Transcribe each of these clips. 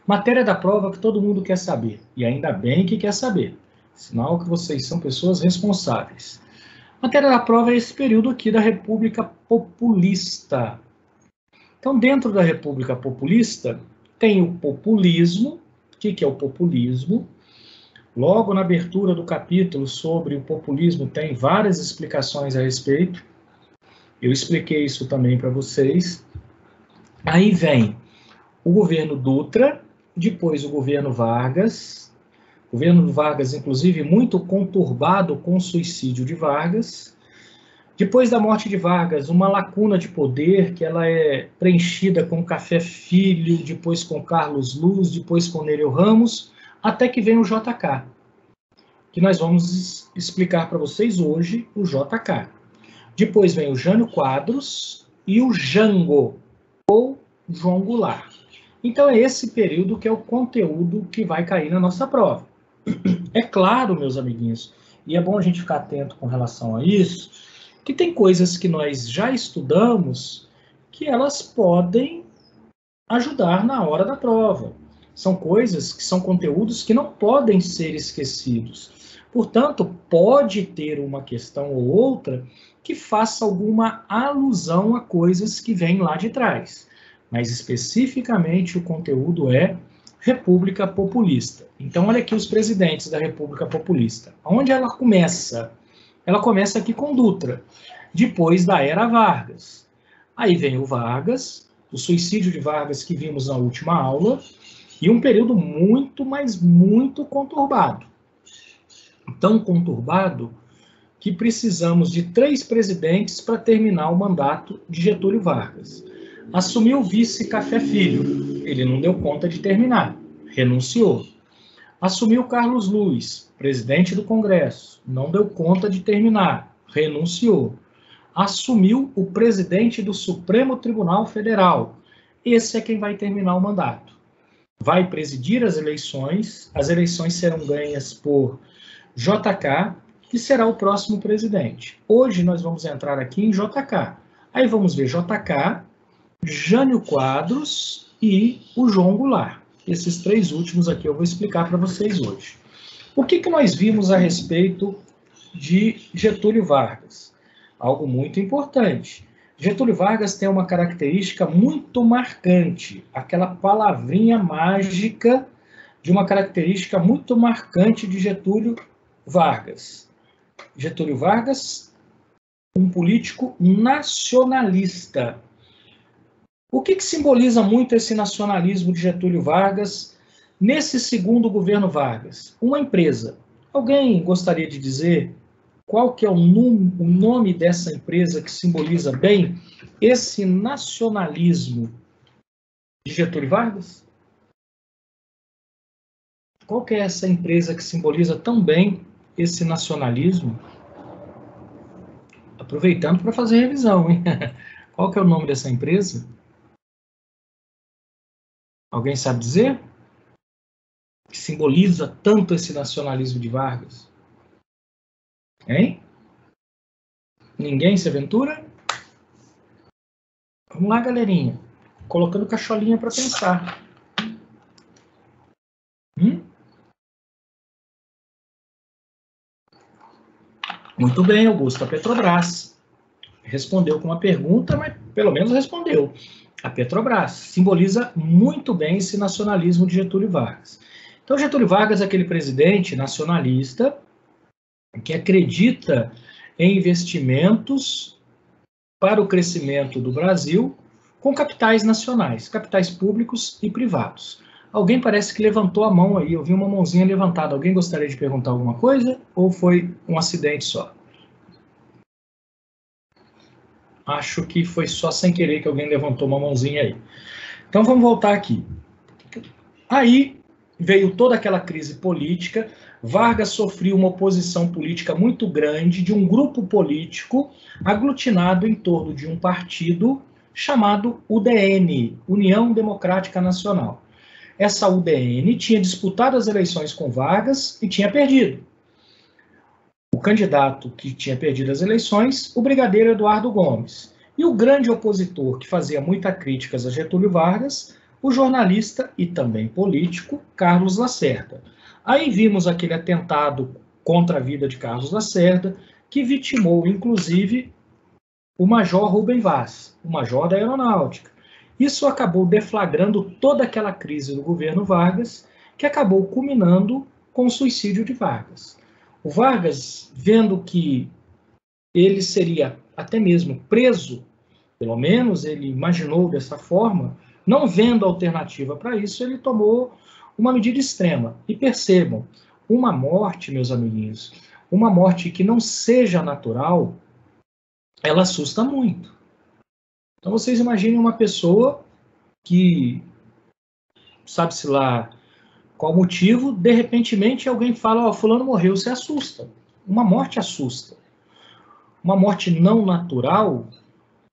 Matéria da prova que todo mundo quer saber, e ainda bem que quer saber, sinal que vocês são pessoas responsáveis. Matéria da prova é esse período aqui da República Populista. Então, dentro da República Populista, tem o populismo. O que é o populismo? Logo na abertura do capítulo sobre o populismo, tem várias explicações a respeito. Eu expliquei isso também para vocês. Aí vem o governo Dutra, depois o governo Vargas. O governo Vargas, inclusive, muito conturbado com o suicídio de Vargas. Depois da morte de Vargas, uma lacuna de poder que ela é preenchida com Café Filho, depois com Carlos Luz, depois com Nereu Ramos, até que vem o JK, que nós vamos explicar para vocês hoje, o JK. Depois vem o Jânio Quadros e o Jango, ou João Goulart. Então é esse período que é o conteúdo que vai cair na nossa prova. É claro, meus amiguinhos, e é bom a gente ficar atento com relação a isso, que tem coisas que nós já estudamos que elas podem ajudar na hora da prova. São coisas que são conteúdos que não podem ser esquecidos. Portanto, pode ter uma questão ou outra que faça alguma alusão a coisas que vêm lá de trás. Mas, especificamente, o conteúdo é República Populista. Então, olha aqui os presidentes da República Populista. Onde ela começa? Ela começa aqui com Dutra, depois da era Vargas. Aí vem o Vargas, o suicídio de Vargas que vimos na última aula, e um período muito, mas muito conturbado. Tão conturbado que precisamos de 3 presidentes para terminar o mandato de Getúlio Vargas. Assumiu o vice Café Filho, ele não deu conta de terminar, renunciou. Assumiu Carlos Luz, presidente do Congresso, não deu conta de terminar, renunciou. Assumiu o presidente do Supremo Tribunal Federal, esse é quem vai terminar o mandato. Vai presidir as eleições serão ganhas por JK, que será o próximo presidente. Hoje nós vamos entrar aqui em JK. Aí vamos ver JK, Jânio Quadros e o João Goulart. Esses 3 últimos aqui eu vou explicar para vocês hoje. O que nós vimos a respeito de Getúlio Vargas? Algo muito importante. Getúlio Vargas tem uma característica muito marcante, aquela palavrinha mágica de uma característica muito marcante de Getúlio Vargas. Getúlio Vargas, um político nacionalista. O que simboliza muito esse nacionalismo de Getúlio Vargas nesse segundo governo Vargas? Uma empresa. Alguém gostaria de dizer qual que é o nome dessa empresa que simboliza bem esse nacionalismo de Getúlio Vargas? Qual que é essa empresa que simboliza tão bem esse nacionalismo? Aproveitando para fazer revisão, hein? Qual que é o nome dessa empresa? Alguém sabe dizer? Que simboliza tanto esse nacionalismo de Vargas? Hein? Ninguém se aventura? Vamos lá, galerinha. Colocando cacholinha para pensar. Muito bem, Augusto. A Petrobras. Respondeu com uma pergunta, mas pelo menos respondeu. A Petrobras simboliza muito bem esse nacionalismo de Getúlio Vargas. Então, Getúlio Vargas é aquele presidente nacionalista que acredita em investimentos para o crescimento do Brasil com capitais nacionais, capitais públicos e privados. Alguém parece que levantou a mão aí, eu vi uma mãozinha levantada. Alguém gostaria de perguntar alguma coisa ou foi um acidente só? Acho que foi só sem querer que alguém levantou uma mãozinha aí. Então vamos voltar aqui. Aí veio toda aquela crise política, Vargas sofreu uma oposição política muito grande de um grupo político aglutinado em torno de um partido chamado UDN, União Democrática Nacional. Essa UDN tinha disputado as eleições com Vargas e tinha perdido. O candidato que tinha perdido as eleições, o brigadeiro Eduardo Gomes. E o grande opositor que fazia muitas críticas a Getúlio Vargas, o jornalista e também político Carlos Lacerda. Aí vimos aquele atentado contra a vida de Carlos Lacerda, que vitimou, inclusive, o Major Rubem Vaz, o Major da Aeronáutica. Isso acabou deflagrando toda aquela crise do governo Vargas, que acabou culminando com o suicídio de Vargas. O Vargas, vendo que ele seria até mesmo preso, pelo menos ele imaginou dessa forma, não vendo alternativa para isso, ele tomou uma medida extrema. E percebam, uma morte, meus amiguinhos, uma morte que não seja natural, ela assusta muito. Então vocês imaginem uma pessoa que, sabe-se lá qual motivo, de repentemente alguém fala, ó, fulano morreu, você assusta. Uma morte assusta. Uma morte não natural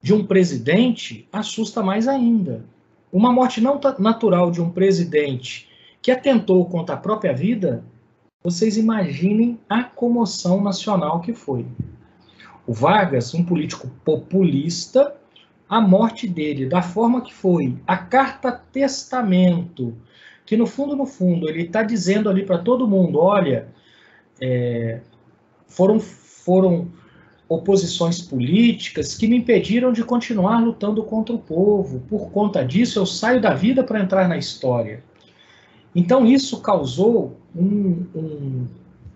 de um presidente assusta mais ainda. Uma morte não natural de um presidente que atentou contra a própria vida, vocês imaginem a comoção nacional que foi. O Vargas, um político populista, a morte dele, da forma que foi, a carta testamento, que no fundo, ele está dizendo ali para todo mundo, olha, foram oposições políticas que me impediram de continuar lutando contra o povo. Por conta disso, eu saio da vida para entrar na história. Então, isso causou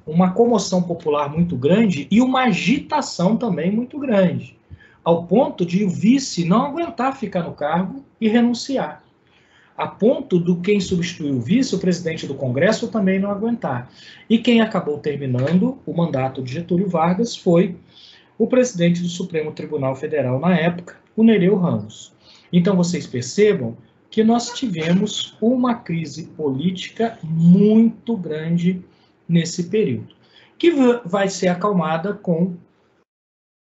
uma comoção popular muito grande e uma agitação também muito grande, ao ponto de o vice não aguentar ficar no cargo e renunciar. A ponto do quem substituiu o vice, o presidente do Congresso, também não aguentar. E quem acabou terminando o mandato de Getúlio Vargas foi o presidente do Supremo Tribunal Federal na época, o Nereu Ramos. Então vocês percebam que nós tivemos uma crise política muito grande nesse período, que vai ser acalmada com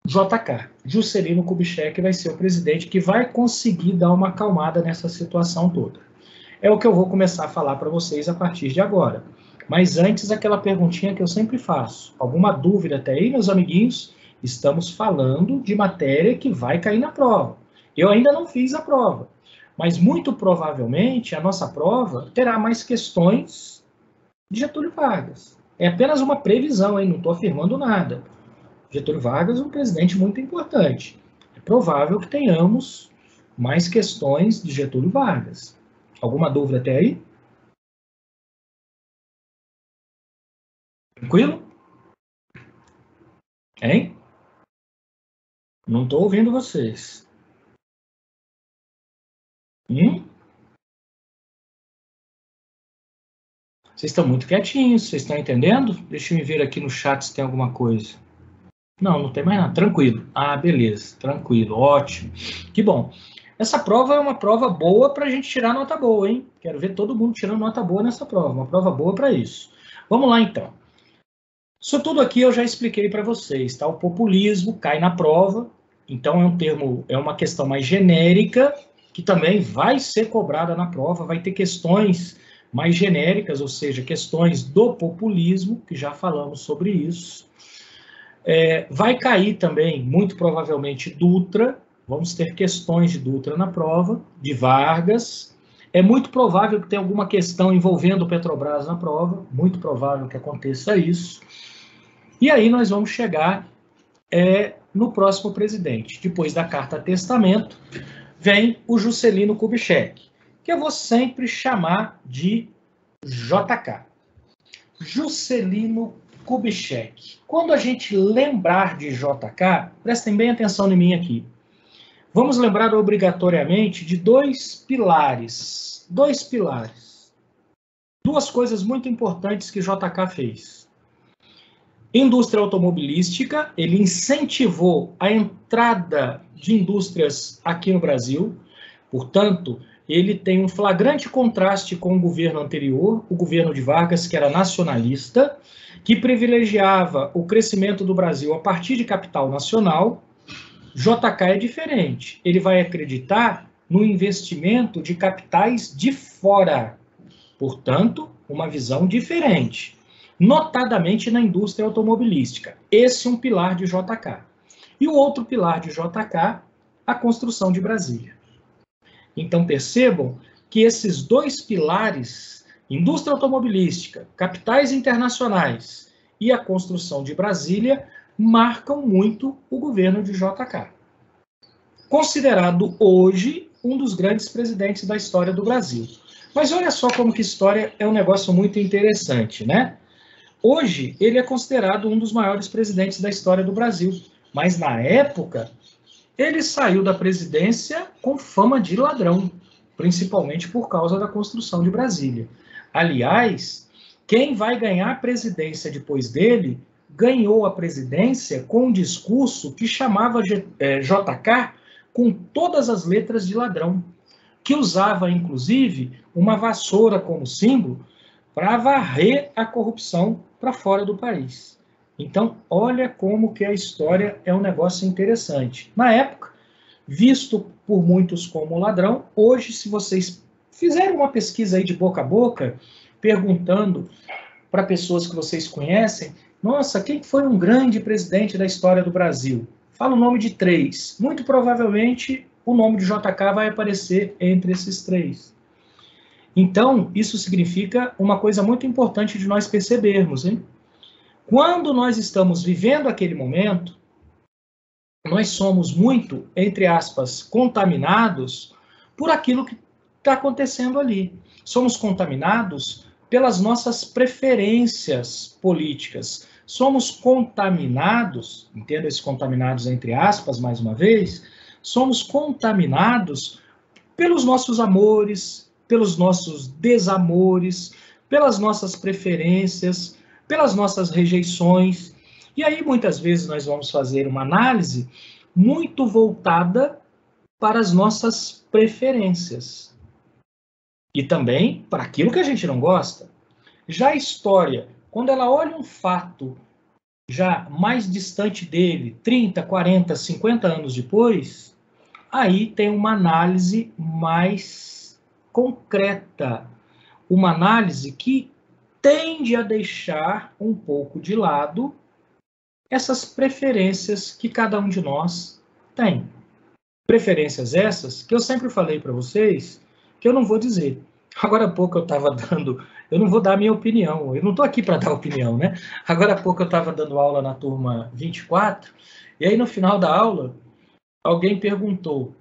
JK. Juscelino Kubitschek vai ser o presidente que vai conseguir dar uma acalmada nessa situação toda. É o que eu vou começar a falar para vocês a partir de agora. Mas antes, aquela perguntinha que eu sempre faço. Alguma dúvida até aí, meus amiguinhos? Estamos falando de matéria que vai cair na prova. Eu ainda não fiz a prova, mas muito provavelmente a nossa prova terá mais questões de Getúlio Vargas. É apenas uma previsão, hein? Não estou afirmando nada. Getúlio Vargas é um presidente muito importante. É provável que tenhamos mais questões de Getúlio Vargas. Alguma dúvida até aí? Tranquilo? Hein? Não estou ouvindo vocês. Vocês estão muito quietinhos, vocês estão entendendo? Deixa eu ver aqui no chat se tem alguma coisa. Não, não tem mais nada. Tranquilo. Ah, beleza. Tranquilo. Ótimo. Que bom. Essa prova é uma prova boa para a gente tirar nota boa, hein? Quero ver todo mundo tirando nota boa nessa prova. Uma prova boa para isso. Vamos lá, então. Isso tudo aqui eu já expliquei para vocês, tá? O populismo cai na prova. Então, é um termo, é uma questão mais genérica, que também vai ser cobrada na prova. Vai ter questões mais genéricas, ou seja, questões do populismo, que já falamos sobre isso. Vai cair também, muito provavelmente, Dutra. Vamos ter questões de Dutra na prova, de Vargas. É muito provável que tenha alguma questão envolvendo o Petrobras na prova, muito provável que aconteça isso. E aí nós vamos chegar no próximo presidente. Depois da carta testamento, vem o Juscelino Kubitschek, que eu vou sempre chamar de JK. Juscelino Kubitschek. Quando a gente lembrar de JK, prestem bem atenção em mim aqui. Vamos lembrar obrigatoriamente de dois pilares. Duas coisas muito importantes que JK fez. Indústria automobilística, ele incentivou a entrada de indústrias aqui no Brasil, portanto, ele tem um flagrante contraste com o governo anterior, o governo de Vargas, que era nacionalista, que privilegiava o crescimento do Brasil a partir de capital nacional. JK é diferente, ele vai acreditar no investimento de capitais de fora, portanto, uma visão diferente, notadamente na indústria automobilística. Esse é um pilar de JK. E o outro pilar de JK, a construção de Brasília. Então, percebam que esses dois pilares, indústria automobilística, capitais internacionais e a construção de Brasília, marcam muito o governo de JK. Considerado hoje um dos grandes presidentes da história do Brasil. Mas olha só como que história é um negócio muito interessante, né? Hoje, ele é considerado um dos maiores presidentes da história do Brasil. Mas, na época, ele saiu da presidência com fama de ladrão, principalmente por causa da construção de Brasília. Aliás, quem vai ganhar a presidência depois dele, ganhou a presidência com um discurso que chamava JK com todas as letras de ladrão, que usava, inclusive, uma vassoura como símbolo para varrer a corrupção para fora do país. Então, olha como que a história é um negócio interessante. Na época, visto por muitos como ladrão, hoje, se vocês fizerem uma pesquisa aí de boca a boca, perguntando para pessoas que vocês conhecem, nossa, quem foi um grande presidente da história do Brasil? Fala o nome de 3. Muito provavelmente, o nome de JK vai aparecer entre esses 3. Então, isso significa uma coisa muito importante de nós percebermos, hein? Quando nós estamos vivendo aquele momento, nós somos muito, entre aspas, contaminados por aquilo que está acontecendo ali. Somos contaminados pelas nossas preferências políticas. Somos contaminados, entenda esses contaminados entre aspas, mais uma vez, somos contaminados pelos nossos amores, pelos nossos desamores, pelas nossas preferências, pelas nossas rejeições. E aí, muitas vezes, nós vamos fazer uma análise muito voltada para as nossas preferências. E também para aquilo que a gente não gosta. Já a história, quando ela olha um fato já mais distante dele, 30, 40, 50 anos depois, aí tem uma análise mais concreta, uma análise que tende a deixar um pouco de lado essas preferências que cada um de nós tem. Preferências essas que eu sempre falei para vocês que eu não vou dizer. Agora há pouco eu estava dando... Eu não vou dar a minha opinião, eu não estou aqui para dar opinião, né? Agora há pouco eu estava dando aula na turma 24, e aí no final da aula, alguém perguntou,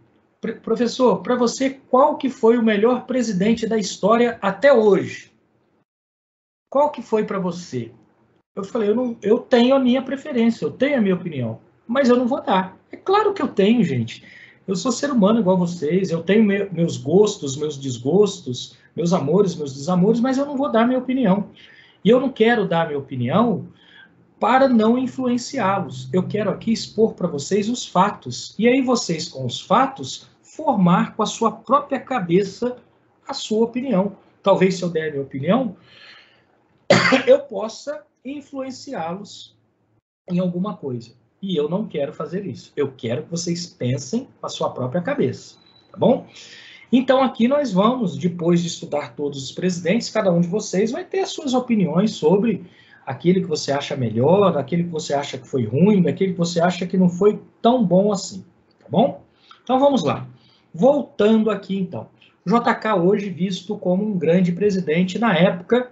professor, para você, qual que foi o melhor presidente da história até hoje? Qual que foi para você? Eu falei, eu tenho a minha preferência, eu tenho a minha opinião, mas eu não vou dar. É claro que eu tenho, gente. Eu sou ser humano igual vocês, eu tenho meus gostos, meus desgostos, meus amores, meus desamores, mas eu não vou dar minha opinião. E eu não quero dar minha opinião para não influenciá-los. Eu quero aqui expor para vocês os fatos. E aí vocês, com os fatos, formar com a sua própria cabeça a sua opinião. Talvez, se eu der a minha opinião, eu possa influenciá-los em alguma coisa. E eu não quero fazer isso. Eu quero que vocês pensem com a sua própria cabeça. Tá bom? Então, aqui nós vamos, depois de estudar todos os presidentes, cada um de vocês vai ter as suas opiniões sobre aquele que você acha melhor, aquele que você acha que foi ruim, daquele que você acha que não foi tão bom assim. Tá bom? Então, vamos lá. Voltando aqui, então. JK hoje visto como um grande presidente, na época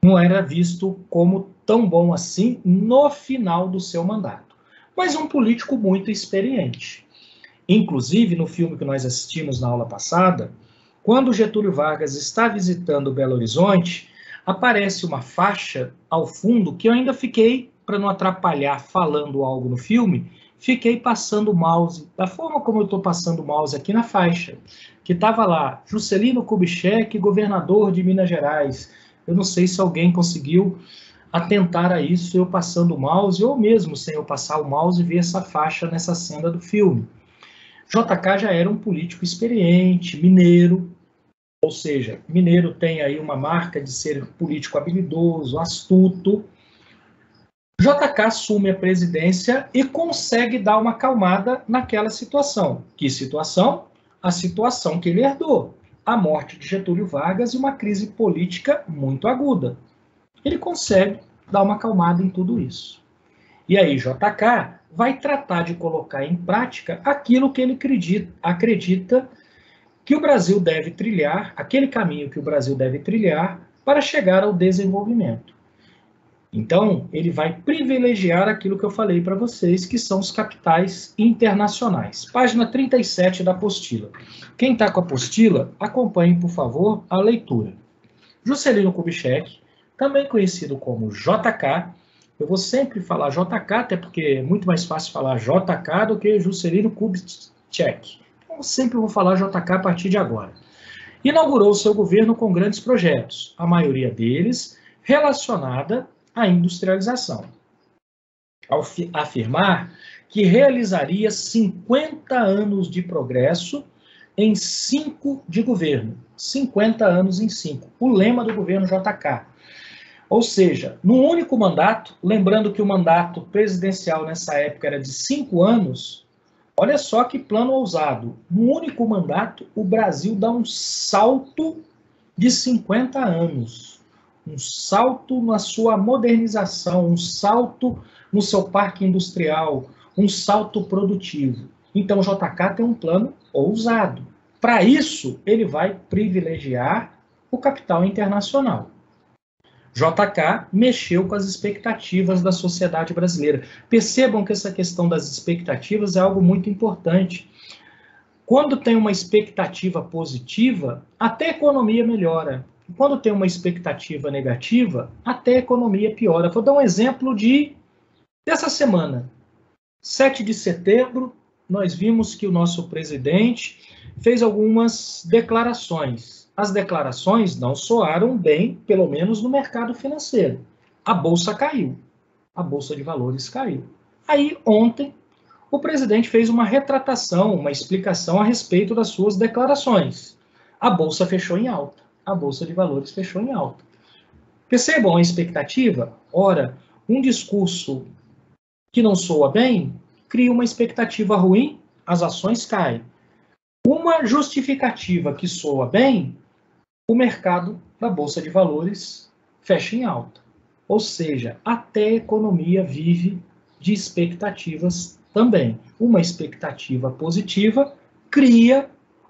não era visto como tão bom assim no final do seu mandato. Mas um político muito experiente. Inclusive, no filme que nós assistimos na aula passada, quando Getúlio Vargas está visitando Belo Horizonte, aparece uma faixa ao fundo que eu ainda fiquei, para não atrapalhar falando algo no filme, fiquei passando o mouse, da forma como eu estou passando o mouse aqui na faixa, que estava lá, Juscelino Kubitschek, governador de Minas Gerais. Eu não sei se alguém conseguiu atentar a isso, eu passando o mouse, ou mesmo sem eu passar o mouse, ver essa faixa nessa cena do filme. JK já era um político experiente, mineiro, ou seja, mineiro tem aí uma marca de ser político habilidoso, astuto. JK assume a presidência e consegue dar uma acalmada naquela situação. Que situação? A situação que ele herdou, a morte de Getúlio Vargas e uma crise política muito aguda. Ele consegue dar uma acalmada em tudo isso. E aí JK vai tratar de colocar em prática aquilo que ele acredita que o Brasil deve trilhar, aquele caminho que o Brasil deve trilhar para chegar ao desenvolvimento. Então, ele vai privilegiar aquilo que eu falei para vocês, que são os capitais internacionais. Página 37 da apostila. Quem está com a apostila, acompanhe, por favor, a leitura. Juscelino Kubitschek, também conhecido como JK, eu vou sempre falar JK, até porque é muito mais fácil falar JK do que Juscelino Kubitschek. Então, eu sempre vou falar JK a partir de agora. Inaugurou seu governo com grandes projetos, a maioria deles relacionada à industrialização. Ao afirmar que realizaria 50 anos de progresso em 5 de governo. 50 anos em 5. O lema do governo JK. Ou seja, no único mandato, lembrando que o mandato presidencial nessa época era de 5 anos, olha só que plano ousado. No único mandato, o Brasil dá um salto de 50 anos. Um salto na sua modernização, um salto no seu parque industrial, um salto produtivo. Então, o JK tem um plano ousado. Para isso, ele vai privilegiar o capital internacional. JK mexeu com as expectativas da sociedade brasileira. Percebam que essa questão das expectativas é algo muito importante. Quando tem uma expectativa positiva, até a economia melhora. Quando tem uma expectativa negativa, até a economia piora. Vou dar um exemplo dessa semana. 7 de setembro, nós vimos que o nosso presidente fez algumas declarações. As declarações não soaram bem, pelo menos no mercado financeiro. A bolsa caiu. A bolsa de valores caiu. Aí, ontem, o presidente fez uma retratação, uma explicação a respeito das suas declarações. A bolsa fechou em alta. A bolsa de valores fechou em alta. Percebam a expectativa? Ora, um discurso que não soa bem, cria uma expectativa ruim, as ações caem. Uma justificativa que soa bem, o mercado da bolsa de valores fecha em alta. Ou seja, até a economia vive de expectativas também. Uma expectativa positiva cria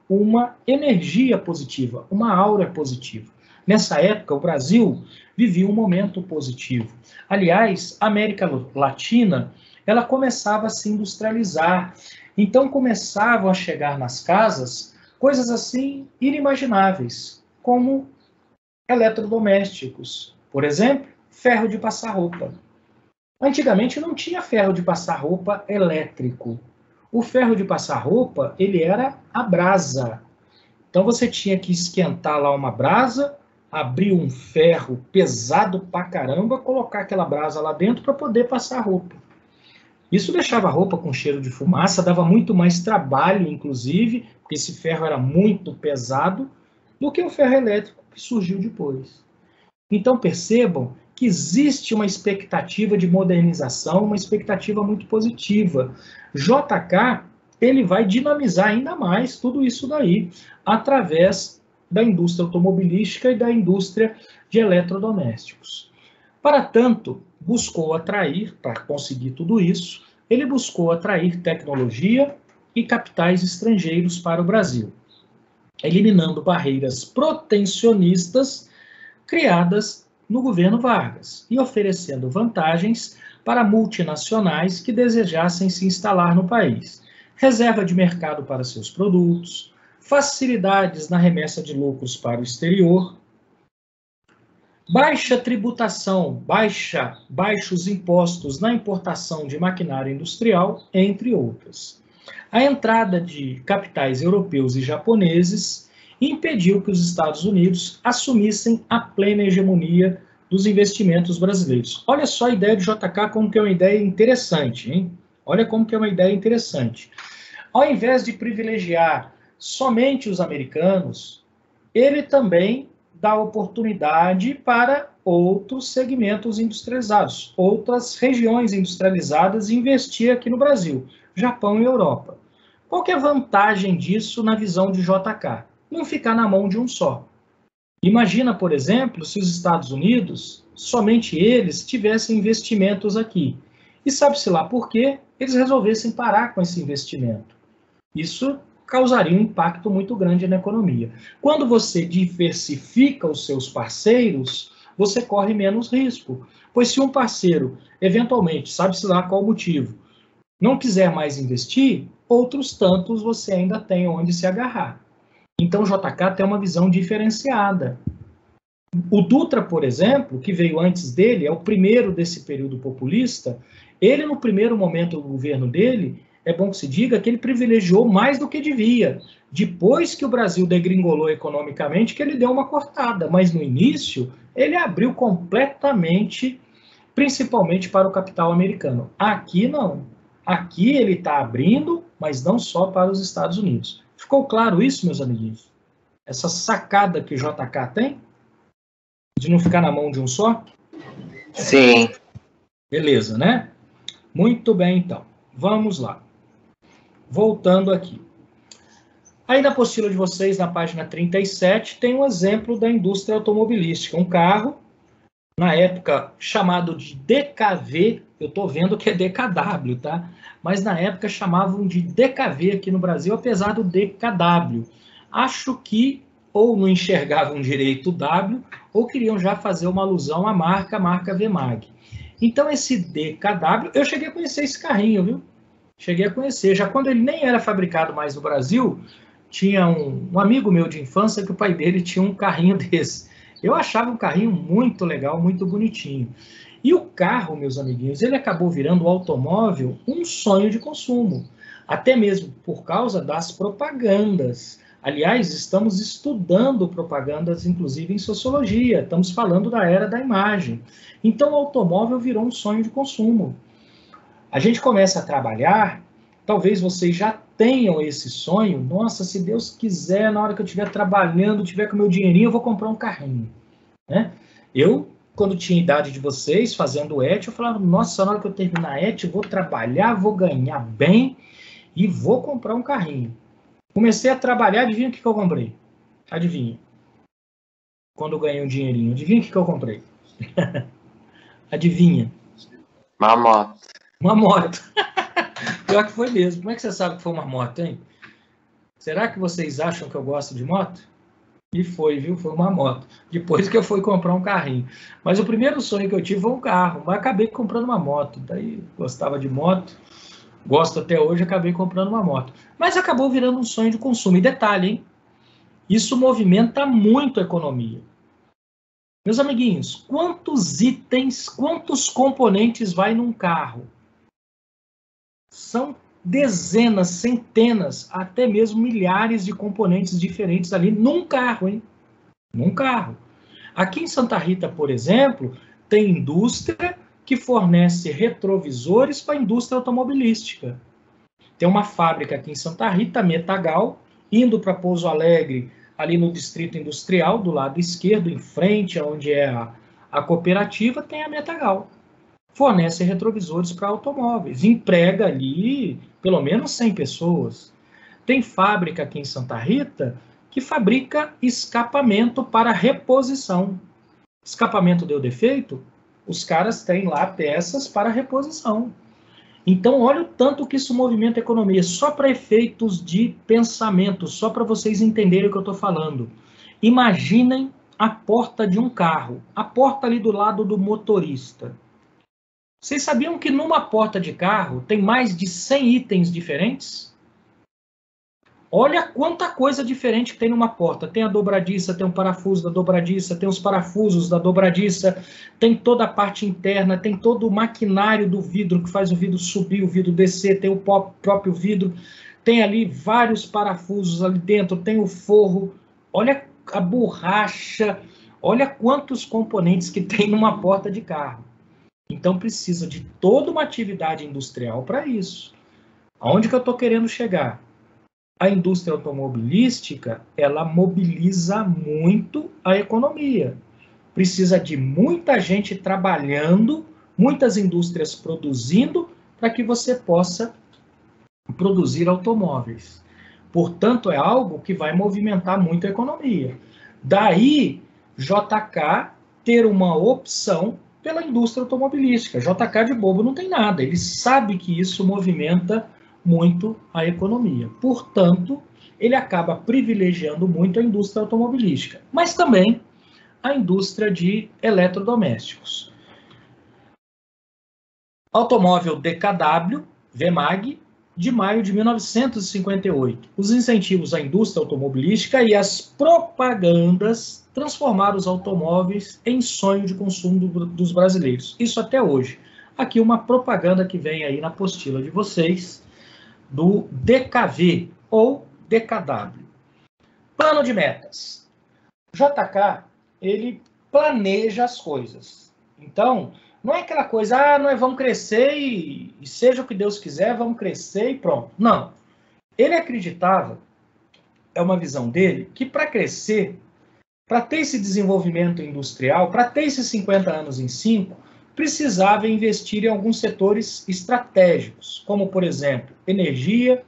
uma energia positiva, uma aura positiva. Nessa época, o Brasil vivia um momento positivo. Aliás, a América Latina, ela começava a se industrializar. Então, começavam a chegar nas casas coisas assim inimagináveis, como eletrodomésticos. Por exemplo, ferro de passar roupa. Antigamente não tinha ferro de passar roupa elétrico. O ferro de passar roupa, ele era a brasa. Então você tinha que esquentar lá uma brasa, abrir um ferro pesado pra caramba, colocar aquela brasa lá dentro para poder passar roupa. Isso deixava a roupa com cheiro de fumaça, dava muito mais trabalho, inclusive, porque esse ferro era muito pesado, do que o ferro elétrico que surgiu depois. Então percebam que existe uma expectativa de modernização, uma expectativa muito positiva. JK, ele vai dinamizar ainda mais tudo isso daí, através da indústria automobilística e da indústria de eletrodomésticos. Para tanto, buscou atrair, para conseguir tudo isso, ele buscou atrair tecnologia e capitais estrangeiros para o Brasil, eliminando barreiras protecionistas criadas no governo Vargas e oferecendo vantagens para multinacionais que desejassem se instalar no país. Reserva de mercado para seus produtos, facilidades na remessa de lucros para o exterior, baixa tributação, baixos impostos na importação de maquinário industrial, entre outras. A entrada de capitais europeus e japoneses impediu que os Estados Unidos assumissem a plena hegemonia dos investimentos brasileiros. Olha só a ideia de JK como que é uma ideia interessante, hein? Olha como que é uma ideia interessante. Ao invés de privilegiar somente os americanos, ele também dá oportunidade para outros segmentos industrializados, outras regiões industrializadas investir aqui no Brasil, Japão e Europa. Qual que é a vantagem disso na visão de JK? Não ficar na mão de um só. Imagina, por exemplo, se os Estados Unidos, somente eles, tivessem investimentos aqui. E sabe-se lá por quê, eles resolvessem parar com esse investimento. Isso causaria um impacto muito grande na economia. Quando você diversifica os seus parceiros, você corre menos risco. Pois se um parceiro, eventualmente, sabe-se lá qual o motivo, não quiser mais investir, outros tantos você ainda tem onde se agarrar. Então, o JK tem uma visão diferenciada. O Dutra, por exemplo, que veio antes dele, é o primeiro desse período populista, ele, no primeiro momento do governo dele, é bom que se diga que ele privilegiou mais do que devia. Depois que o Brasil degringolou economicamente, que ele deu uma cortada, mas no início ele abriu completamente, principalmente para o capital americano. Aqui não. Aqui ele está abrindo, mas não só para os Estados Unidos. Ficou claro isso, meus amiguinhos? Essa sacada que o JK tem? De não ficar na mão de um só? Sim. Beleza, né? Muito bem, então. Vamos lá. Voltando aqui. Aí na apostila de vocês, na página 37, tem um exemplo da indústria automobilística. Um carro, na época chamado de DKV, eu estou vendo que é DKW, tá? Mas na época chamavam de DKV aqui no Brasil, apesar do DKW. Acho que ou não enxergavam direito o W, ou queriam já fazer uma alusão à marca VMAG. Então esse DKW, eu cheguei a conhecer esse carrinho, viu? Cheguei a conhecer. Já quando ele nem era fabricado mais no Brasil, tinha um amigo meu de infância que o pai dele tinha um carrinho desse. Eu achava um carrinho muito legal, muito bonitinho. E o carro, meus amiguinhos, ele acabou virando o automóvel um sonho de consumo. Até mesmo por causa das propagandas. Aliás, estamos estudando propagandas, inclusive em sociologia. Estamos falando da era da imagem. Então, o automóvel virou um sonho de consumo. A gente começa a trabalhar, talvez vocês já tenham esse sonho. Nossa, se Deus quiser, na hora que eu estiver trabalhando, tiver com meu dinheirinho, eu vou comprar um carrinho. Né? Eu, quando tinha a idade de vocês, fazendo ET, eu falava, nossa, na hora que eu terminar a ET, eu vou trabalhar, vou ganhar bem e vou comprar um carrinho. Comecei a trabalhar, adivinha o que eu comprei? Adivinha. Quando eu ganhei um dinheirinho, adivinha o que eu comprei? Adivinha. Uma moto. Uma moto. Pior que foi mesmo. Como é que você sabe que foi uma moto, hein? Será que vocês acham que eu gosto de moto? E foi, viu? Foi uma moto. Depois que eu fui comprar um carrinho. Mas o primeiro sonho que eu tive foi um carro. Mas acabei comprando uma moto. Daí gostava de moto. Gosto até hoje, acabei comprando uma moto. Mas acabou virando um sonho de consumo. E detalhe, hein? Isso movimenta muito a economia. Meus amiguinhos, quantos itens, quantos componentes vai num carro? São dezenas, centenas, até mesmo milhares de componentes diferentes ali num carro, hein? Num carro. Aqui em Santa Rita, por exemplo, tem indústria que fornece retrovisores para a indústria automobilística. Tem uma fábrica aqui em Santa Rita, Metagal, indo para Pouso Alegre, ali no Distrito Industrial, do lado esquerdo, em frente, onde é a cooperativa, tem a Metagal. Fornece retrovisores para automóveis, emprega ali pelo menos 100 pessoas. Tem fábrica aqui em Santa Rita que fabrica escapamento para reposição. Escapamento deu defeito? Os caras têm lá peças para reposição. Então, olha o tanto que isso movimenta a economia, só para efeitos de pensamento, só para vocês entenderem o que eu estou falando. Imaginem a porta de um carro, a porta ali do lado do motorista. Vocês sabiam que numa porta de carro tem mais de 100 itens diferentes? Olha quanta coisa diferente que tem numa porta. Tem a dobradiça, tem o parafuso da dobradiça, tem os parafusos da dobradiça, tem toda a parte interna, tem todo o maquinário do vidro que faz o vidro subir, o vidro descer, tem o próprio vidro, tem ali vários parafusos ali dentro, tem o forro, olha a borracha, olha quantos componentes que tem numa porta de carro. Então precisa de toda uma atividade industrial para isso. Aonde que eu estou querendo chegar? A indústria automobilística, ela mobiliza muito a economia. Precisa de muita gente trabalhando, muitas indústrias produzindo, para que você possa produzir automóveis. Portanto, é algo que vai movimentar muito a economia. Daí, JK ter uma opção pela indústria automobilística. JK de bobo não tem nada, ele sabe que isso movimenta muito a economia. Portanto, ele acaba privilegiando muito a indústria automobilística, mas também a indústria de eletrodomésticos. Automóvel DKW, VMAG, de maio de 1958. Os incentivos à indústria automobilística e as propagandas transformaram os automóveis em sonho de consumo dos brasileiros. Isso até hoje. Aqui uma propaganda que vem aí na apostila de vocês, do DKV, ou DKW. Plano de metas. JK, ele planeja as coisas. Então, não é aquela coisa, nós vamos crescer e seja o que Deus quiser, vamos crescer e pronto. Não. Ele acreditava, é uma visão dele, que para crescer, para ter esse desenvolvimento industrial, para ter esses 50 anos em 5, precisava investir em alguns setores estratégicos, como, por exemplo, energia,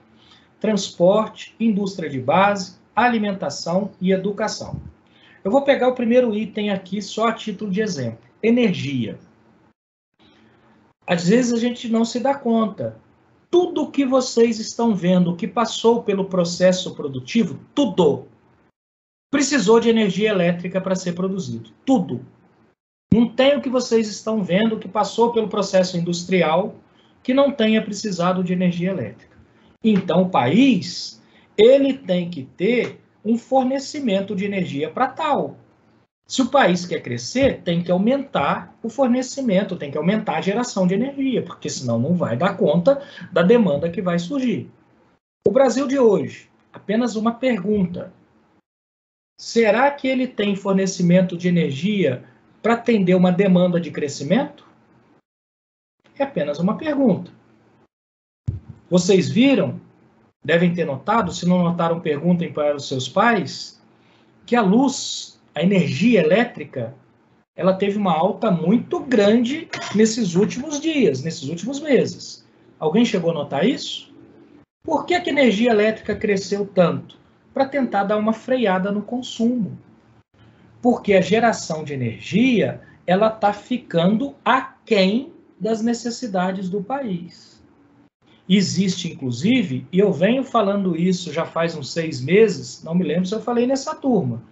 transporte, indústria de base, alimentação e educação. Eu vou pegar o primeiro item aqui só a título de exemplo. Energia. Às vezes a gente não se dá conta. Tudo que vocês estão vendo, que passou pelo processo produtivo, tudo precisou de energia elétrica para ser produzido. Tudo. Não tem o que vocês estão vendo que passou pelo processo industrial que não tenha precisado de energia elétrica. Então, o país, ele tem que ter um fornecimento de energia para tal. Se o país quer crescer, tem que aumentar o fornecimento, tem que aumentar a geração de energia, porque senão não vai dar conta da demanda que vai surgir. O Brasil de hoje, apenas uma pergunta. Será que ele tem fornecimento de energia para atender uma demanda de crescimento? É apenas uma pergunta. Vocês viram, devem ter notado, se não notaram, perguntem para os seus pais, que a luz, a energia elétrica, ela teve uma alta muito grande nesses últimos dias, nesses últimos meses. Alguém chegou a notar isso? Por que a energia elétrica cresceu tanto? Para tentar dar uma freada no consumo. Porque a geração de energia, ela está ficando aquém das necessidades do país. Existe, inclusive, e eu venho falando isso já faz uns 6 meses, não me lembro se eu falei nessa turma,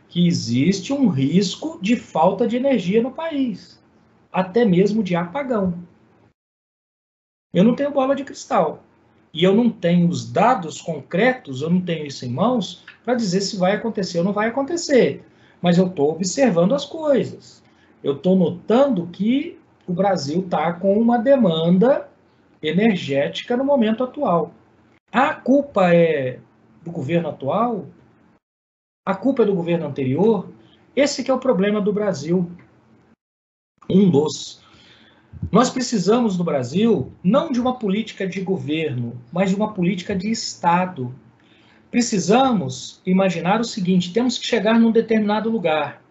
que existe um risco de falta de energia no país, até mesmo de apagão. Eu não tenho bola de cristal, e eu não tenho os dados concretos, eu não tenho isso em mãos, para dizer se vai acontecer ou não vai acontecer. Mas eu estou observando as coisas. Eu estou notando que o Brasil está com uma demanda energética no momento atual. A culpa é do governo atual? A culpa é do governo anterior? Esse que é o problema do Brasil. Um dos. Nós precisamos no Brasil não de uma política de governo, mas de uma política de Estado. Precisamos imaginar o seguinte, temos que chegar num determinado lugar.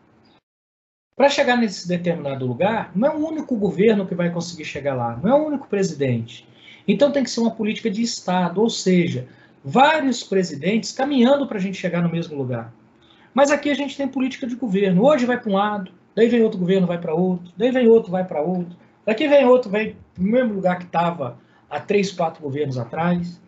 Para chegar nesse determinado lugar, não é o único governo que vai conseguir chegar lá, não é o único presidente. Então tem que ser uma política de Estado, ou seja, vários presidentes caminhando para a gente chegar no mesmo lugar. Mas aqui a gente tem política de governo. Hoje vai para um lado, daí vem outro governo, vai para outro, daí vem outro, vai para outro, daqui vem outro, vem no mesmo lugar que estava há 3, 4 governos atrás.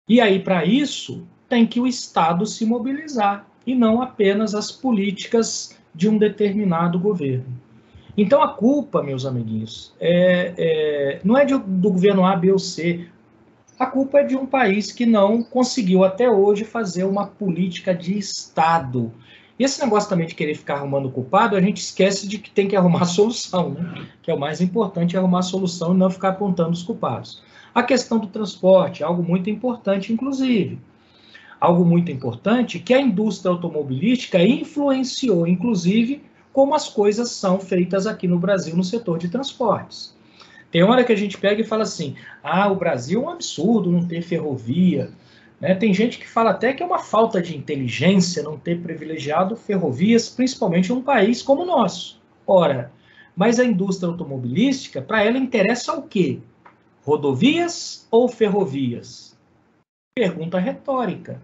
E aí, para isso, tem que o Estado se mobilizar, e não apenas as políticas de um determinado governo. Então, a culpa, meus amiguinhos, não é do governo A, B ou C. A culpa é de um país que não conseguiu até hoje fazer uma política de Estado. E esse negócio também de querer ficar arrumando culpado, a gente esquece de que tem que arrumar a solução, né? Que é o mais importante, é arrumar a solução e não ficar apontando os culpados. A questão do transporte, algo muito importante, inclusive. Algo muito importante que a indústria automobilística influenciou, inclusive, como as coisas são feitas aqui no Brasil no setor de transportes. Tem hora que a gente pega e fala assim, o Brasil é um absurdo não ter ferrovia. Né? Tem gente que fala até que é uma falta de inteligência não ter privilegiado ferrovias, principalmente em um país como o nosso. Ora, mas a indústria automobilística, para ela interessa o quê? Rodovias ou ferrovias? Pergunta retórica.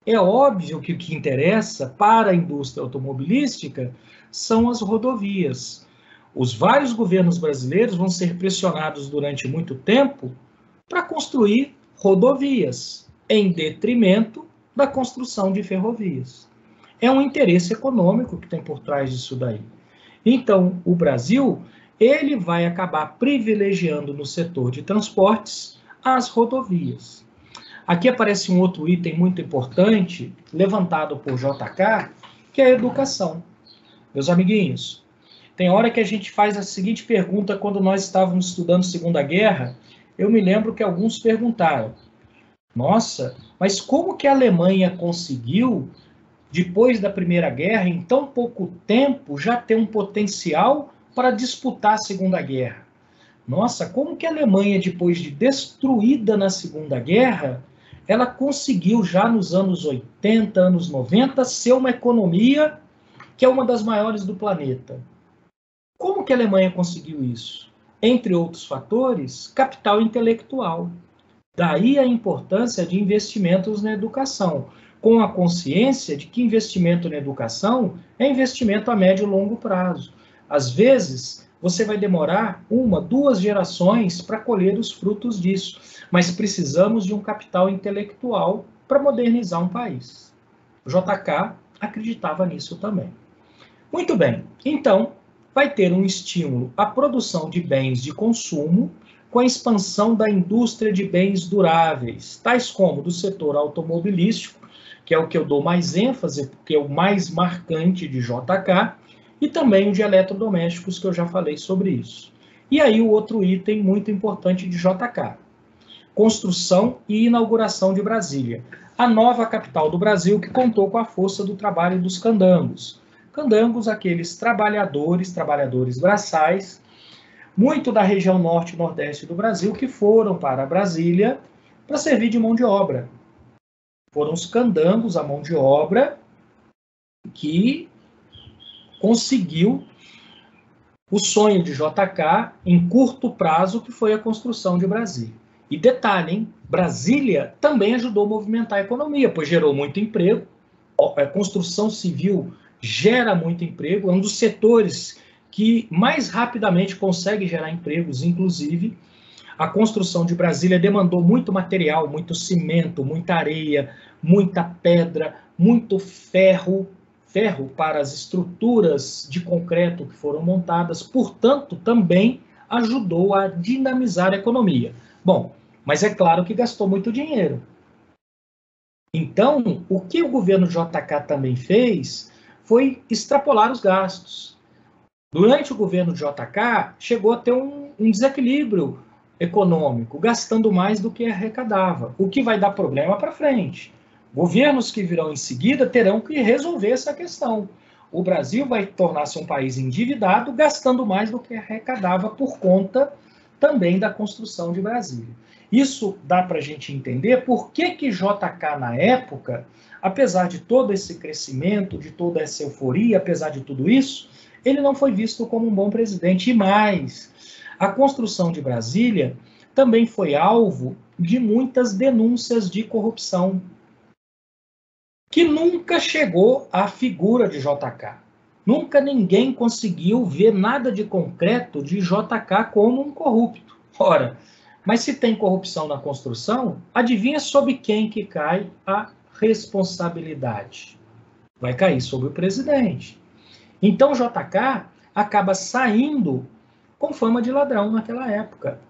É óbvio que o que interessa para a indústria automobilística são as rodovias. Os vários governos brasileiros vão ser pressionados durante muito tempo para construir rodovias. em detrimento da construção de ferrovias. É um interesse econômico que tem por trás disso daí. Então, o Brasil, ele vai acabar privilegiando no setor de transportes as rodovias. Aqui aparece um outro item muito importante, levantado por JK, que é a educação. Meus amiguinhos, tem hora que a gente faz a seguinte pergunta quando nós estávamos estudando Segunda Guerra, eu me lembro que alguns perguntaram, nossa, mas como que a Alemanha conseguiu, depois da Primeira Guerra, em tão pouco tempo, já ter um potencial para disputar a Segunda Guerra? Nossa, como que a Alemanha, depois de destruída na Segunda Guerra, ela conseguiu já nos anos 80, anos 90, ser uma economia que é uma das maiores do planeta? Como que a Alemanha conseguiu isso? Entre outros fatores, capital intelectual. Daí a importância de investimentos na educação, com a consciência de que investimento na educação é investimento a médio e longo prazo. Às vezes, você vai demorar 1, 2 gerações para colher os frutos disso, mas precisamos de um capital intelectual para modernizar um país. O JK acreditava nisso também. Muito bem, então, vai ter um estímulo à produção de bens de consumo com a expansão da indústria de bens duráveis, tais como do setor automobilístico, que é o que eu dou mais ênfase, porque é o mais marcante de JK, e também o de eletrodomésticos, que eu já falei sobre isso. E aí o outro item muito importante de JK, construção e inauguração de Brasília, a nova capital do Brasil que contou com a força do trabalho dos candangos. Candangos, aqueles trabalhadores braçais, muito da região norte e nordeste do Brasil, que foram para Brasília para servir de mão de obra. Foram os candangos, a mão de obra, que conseguiu o sonho de JK em curto prazo, que foi a construção de Brasília. E detalhe, hein? Brasília também ajudou a movimentar a economia, pois gerou muito emprego. A construção civil gera muito emprego, é um dos setores que mais rapidamente consegue gerar empregos, inclusive. A construção de Brasília demandou muito material, muito cimento, muita areia, muita pedra, muito ferro para as estruturas de concreto que foram montadas, portanto, também ajudou a dinamizar a economia. Bom, mas é claro que gastou muito dinheiro. Então, o que o governo JK também fez foi extrapolar os gastos. Durante o governo de JK, chegou a ter um desequilíbrio econômico, gastando mais do que arrecadava, o que vai dar problema para frente. Governos que virão em seguida terão que resolver essa questão. O Brasil vai tornar-se um país endividado, gastando mais do que arrecadava por conta também da construção de Brasília. Isso dá para a gente entender por que JK, na época, apesar de todo esse crescimento, de toda essa euforia, apesar de tudo isso, ele não foi visto como um bom presidente. E mais, a construção de Brasília também foi alvo de muitas denúncias de corrupção, que nunca chegou à figura de JK. Nunca ninguém conseguiu ver nada de concreto de JK como um corrupto. Ora, mas se tem corrupção na construção, adivinha sobre quem que cai a responsabilidade? Vai cair sobre o presidente. Então, JK acaba saindo com fama de ladrão naquela época.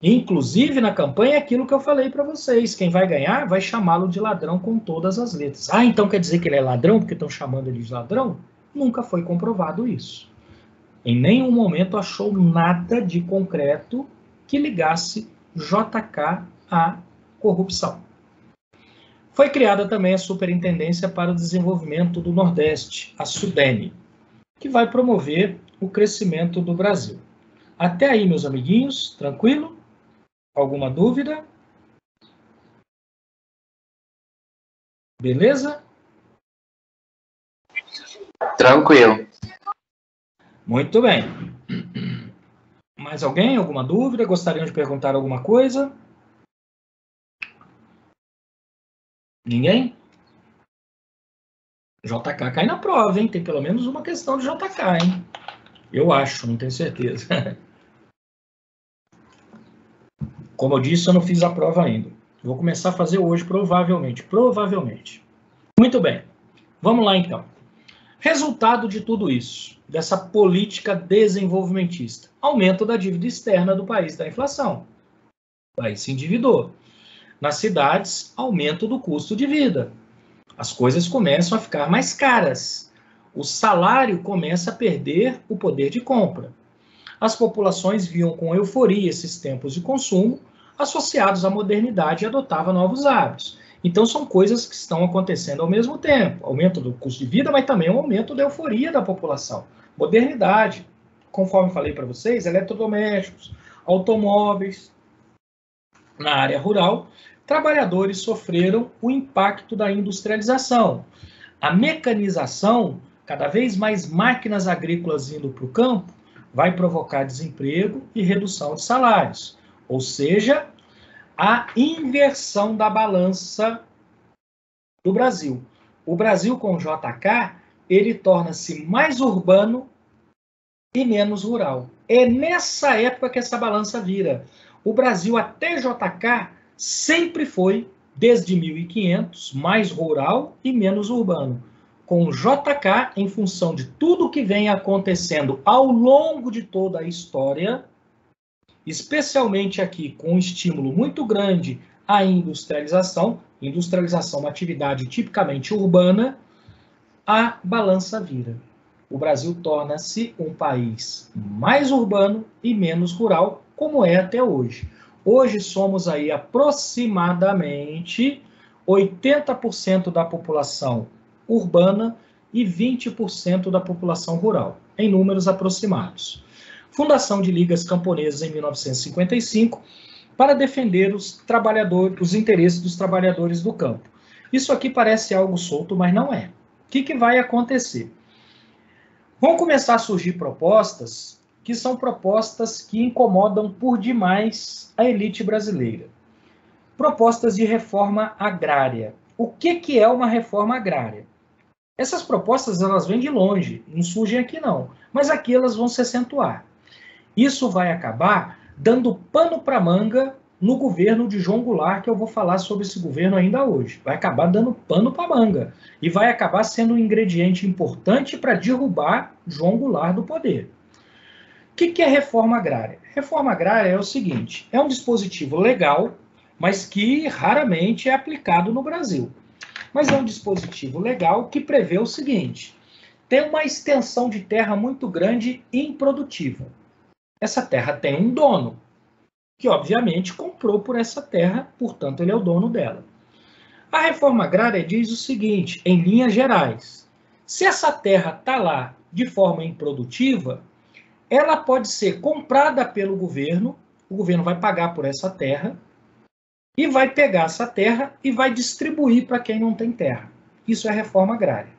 Inclusive, na campanha, aquilo que eu falei para vocês. Quem vai ganhar vai chamá-lo de ladrão com todas as letras. Ah, então quer dizer que ele é ladrão porque estão chamando ele de ladrão? Nunca foi comprovado isso. Em nenhum momento achou nada de concreto que ligasse JK à corrupção. Foi criada também a Superintendência para o Desenvolvimento do Nordeste, a SUDENE, que vai promover o crescimento do Brasil. Até aí, meus amiguinhos, tranquilo? Alguma dúvida? Beleza? Tranquilo. Muito bem. Mais alguém? Alguma dúvida? Gostariam de perguntar alguma coisa? Ninguém? JK cai na prova, hein? Tem pelo menos uma questão de JK, hein? Eu acho, não tenho certeza. Como eu disse, eu não fiz a prova ainda. Vou começar a fazer hoje, provavelmente. Provavelmente. Muito bem. Vamos lá, então. Resultado de tudo isso, dessa política desenvolvimentista. Aumento da dívida externa do país, da inflação. O país se endividou. Nas cidades, aumento do custo de vida. As coisas começam a ficar mais caras. O salário começa a perder o poder de compra. As populações viam com euforia esses tempos de consumo, associados à modernidade, e adotavam novos hábitos. Então, são coisas que estão acontecendo ao mesmo tempo. Aumento do custo de vida, mas também um aumento da euforia da população. Modernidade, conforme falei para vocês, eletrodomésticos, automóveis. Na área rural, trabalhadores sofreram o impacto da industrialização. A mecanização, cada vez mais máquinas agrícolas indo para o campo, vai provocar desemprego e redução de salários. Ou seja, a inversão da balança do Brasil. O Brasil com o JK, ele torna-se mais urbano e menos rural. É nessa época que essa balança vira. O Brasil até JK sempre foi, desde 1500, mais rural e menos urbano. Com o JK, em função de tudo que vem acontecendo ao longo de toda a história, especialmente aqui com um estímulo muito grande à industrialização, uma atividade tipicamente urbana, a balança vira. O Brasil torna-se um país mais urbano e menos rural, como é até hoje. Hoje somos aí aproximadamente 80% da população urbana e 20% da população rural, em números aproximados. Fundação de Ligas Camponesas em 1955 para defender os interesses dos trabalhadores do campo. Isso aqui parece algo solto, mas não é. O que vai acontecer? Vão começar a surgir propostas que são propostas que incomodam por demais a elite brasileira. Propostas de reforma agrária. O que é uma reforma agrária? Essas propostas, elas vêm de longe, não surgem aqui não, mas aqui elas vão se acentuar. Isso vai acabar dando pano para manga no governo de João Goulart, que eu vou falar sobre esse governo ainda hoje. Vai acabar dando pano para manga e vai acabar sendo um ingrediente importante para derrubar João Goulart do poder. O que é reforma agrária? Reforma agrária é o seguinte, é um dispositivo legal, mas que raramente é aplicado no Brasil. Mas é um dispositivo legal que prevê o seguinte, tem uma extensão de terra muito grande e improdutiva. Essa terra tem um dono, que obviamente comprou por essa terra, portanto ele é o dono dela. A reforma agrária diz o seguinte, em linhas gerais, se essa terra está lá de forma improdutiva, ela pode ser comprada pelo governo, o governo vai pagar por essa terra, e vai pegar essa terra e vai distribuir para quem não tem terra. Isso é reforma agrária.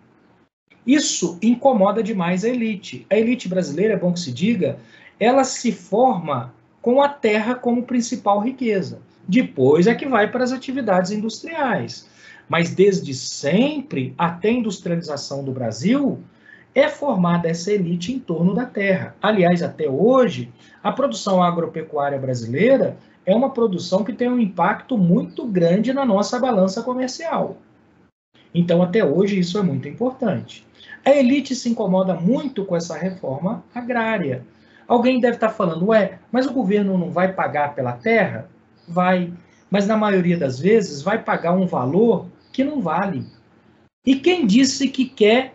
Isso incomoda demais a elite. A elite brasileira, é bom que se diga, ela se forma com a terra como principal riqueza. Depois é que vai para as atividades industriais. Mas desde sempre, até a industrialização do Brasil, é formada essa elite em torno da terra. Aliás, até hoje, a produção agropecuária brasileira é uma produção que tem um impacto muito grande na nossa balança comercial. Então, até hoje, isso é muito importante. A elite se incomoda muito com essa reforma agrária. Alguém deve estar falando, mas o governo não vai pagar pela terra? Vai, mas na maioria das vezes vai pagar um valor que não vale. E quem disse que quer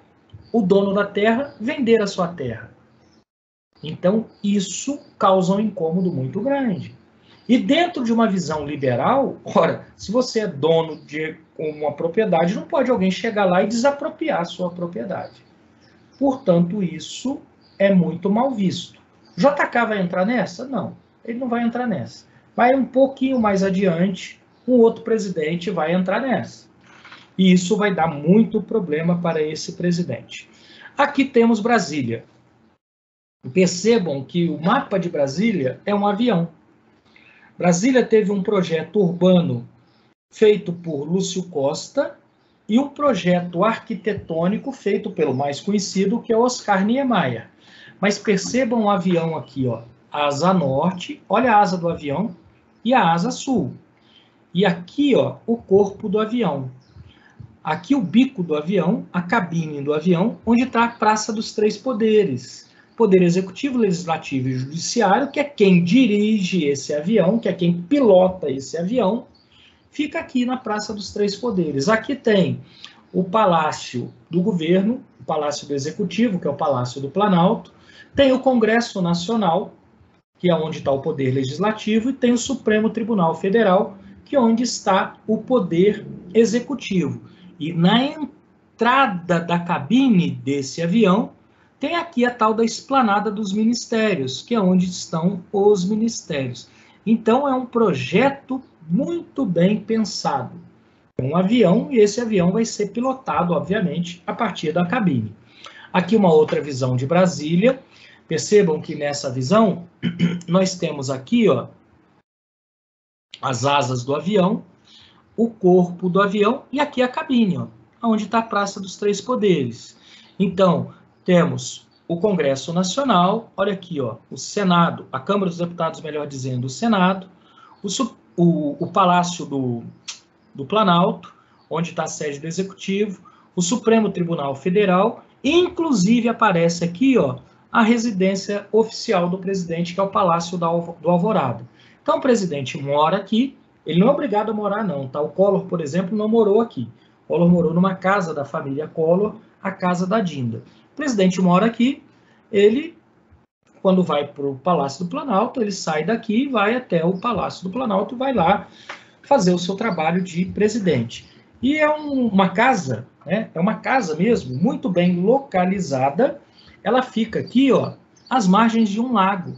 o dono da terra vender a sua terra? Então, isso causa um incômodo muito grande. E dentro de uma visão liberal, ora, se você é dono de uma propriedade, não pode alguém chegar lá e desapropriar a sua propriedade. Portanto, isso é muito mal visto. JK vai entrar nessa? Não, ele não vai entrar nessa. Vai um pouquinho mais adiante, um outro presidente vai entrar nessa. E isso vai dar muito problema para esse presidente. Aqui temos Brasília. Percebam que o mapa de Brasília é um avião. Brasília teve um projeto urbano feito por Lúcio Costa e um projeto arquitetônico feito pelo mais conhecido, que é Oscar Niemeyer. Mas percebam o avião aqui, ó, asa norte, olha a asa do avião, e a asa sul. E aqui, ó, o corpo do avião. Aqui o bico do avião, a cabine do avião, onde está a Praça dos Três Poderes. Poder Executivo, Legislativo e Judiciário, que é quem dirige esse avião, que é quem pilota esse avião, fica aqui na Praça dos Três Poderes. Aqui tem o Palácio do Governo, o Palácio do Executivo, que é o Palácio do Planalto, tem o Congresso Nacional, que é onde está o Poder Legislativo, e tem o Supremo Tribunal Federal, que é onde está o Poder Executivo. E na entrada da cabine desse avião, tem aqui a tal da esplanada dos ministérios, que é onde estão os ministérios. Então, é um projeto muito bem pensado. É um avião, e esse avião vai ser pilotado, obviamente, a partir da cabine. Aqui uma outra visão de Brasília. Percebam que nessa visão, nós temos aqui, ó, as asas do avião, o corpo do avião e aqui a cabine, ó, onde está a Praça dos Três Poderes. Então, temos o Congresso Nacional, olha aqui, ó, o Senado, a Câmara dos Deputados, melhor dizendo, o Senado, o Palácio do Planalto, onde está a sede do Executivo, o Supremo Tribunal Federal, e inclusive aparece aqui, ó, a residência oficial do presidente, que é o Palácio do Alvorada. Então, o presidente mora aqui, ele não é obrigado a morar, não, tá? O Collor, por exemplo, não morou aqui. O Collor morou numa casa da família Collor, a casa da Dinda. O presidente mora aqui, ele, quando vai para o Palácio do Planalto, ele sai daqui e vai até o Palácio do Planalto e vai lá fazer o seu trabalho de presidente. E é uma casa, né? É uma casa mesmo, muito bem localizada. Ela fica aqui, ó, às margens de um lago.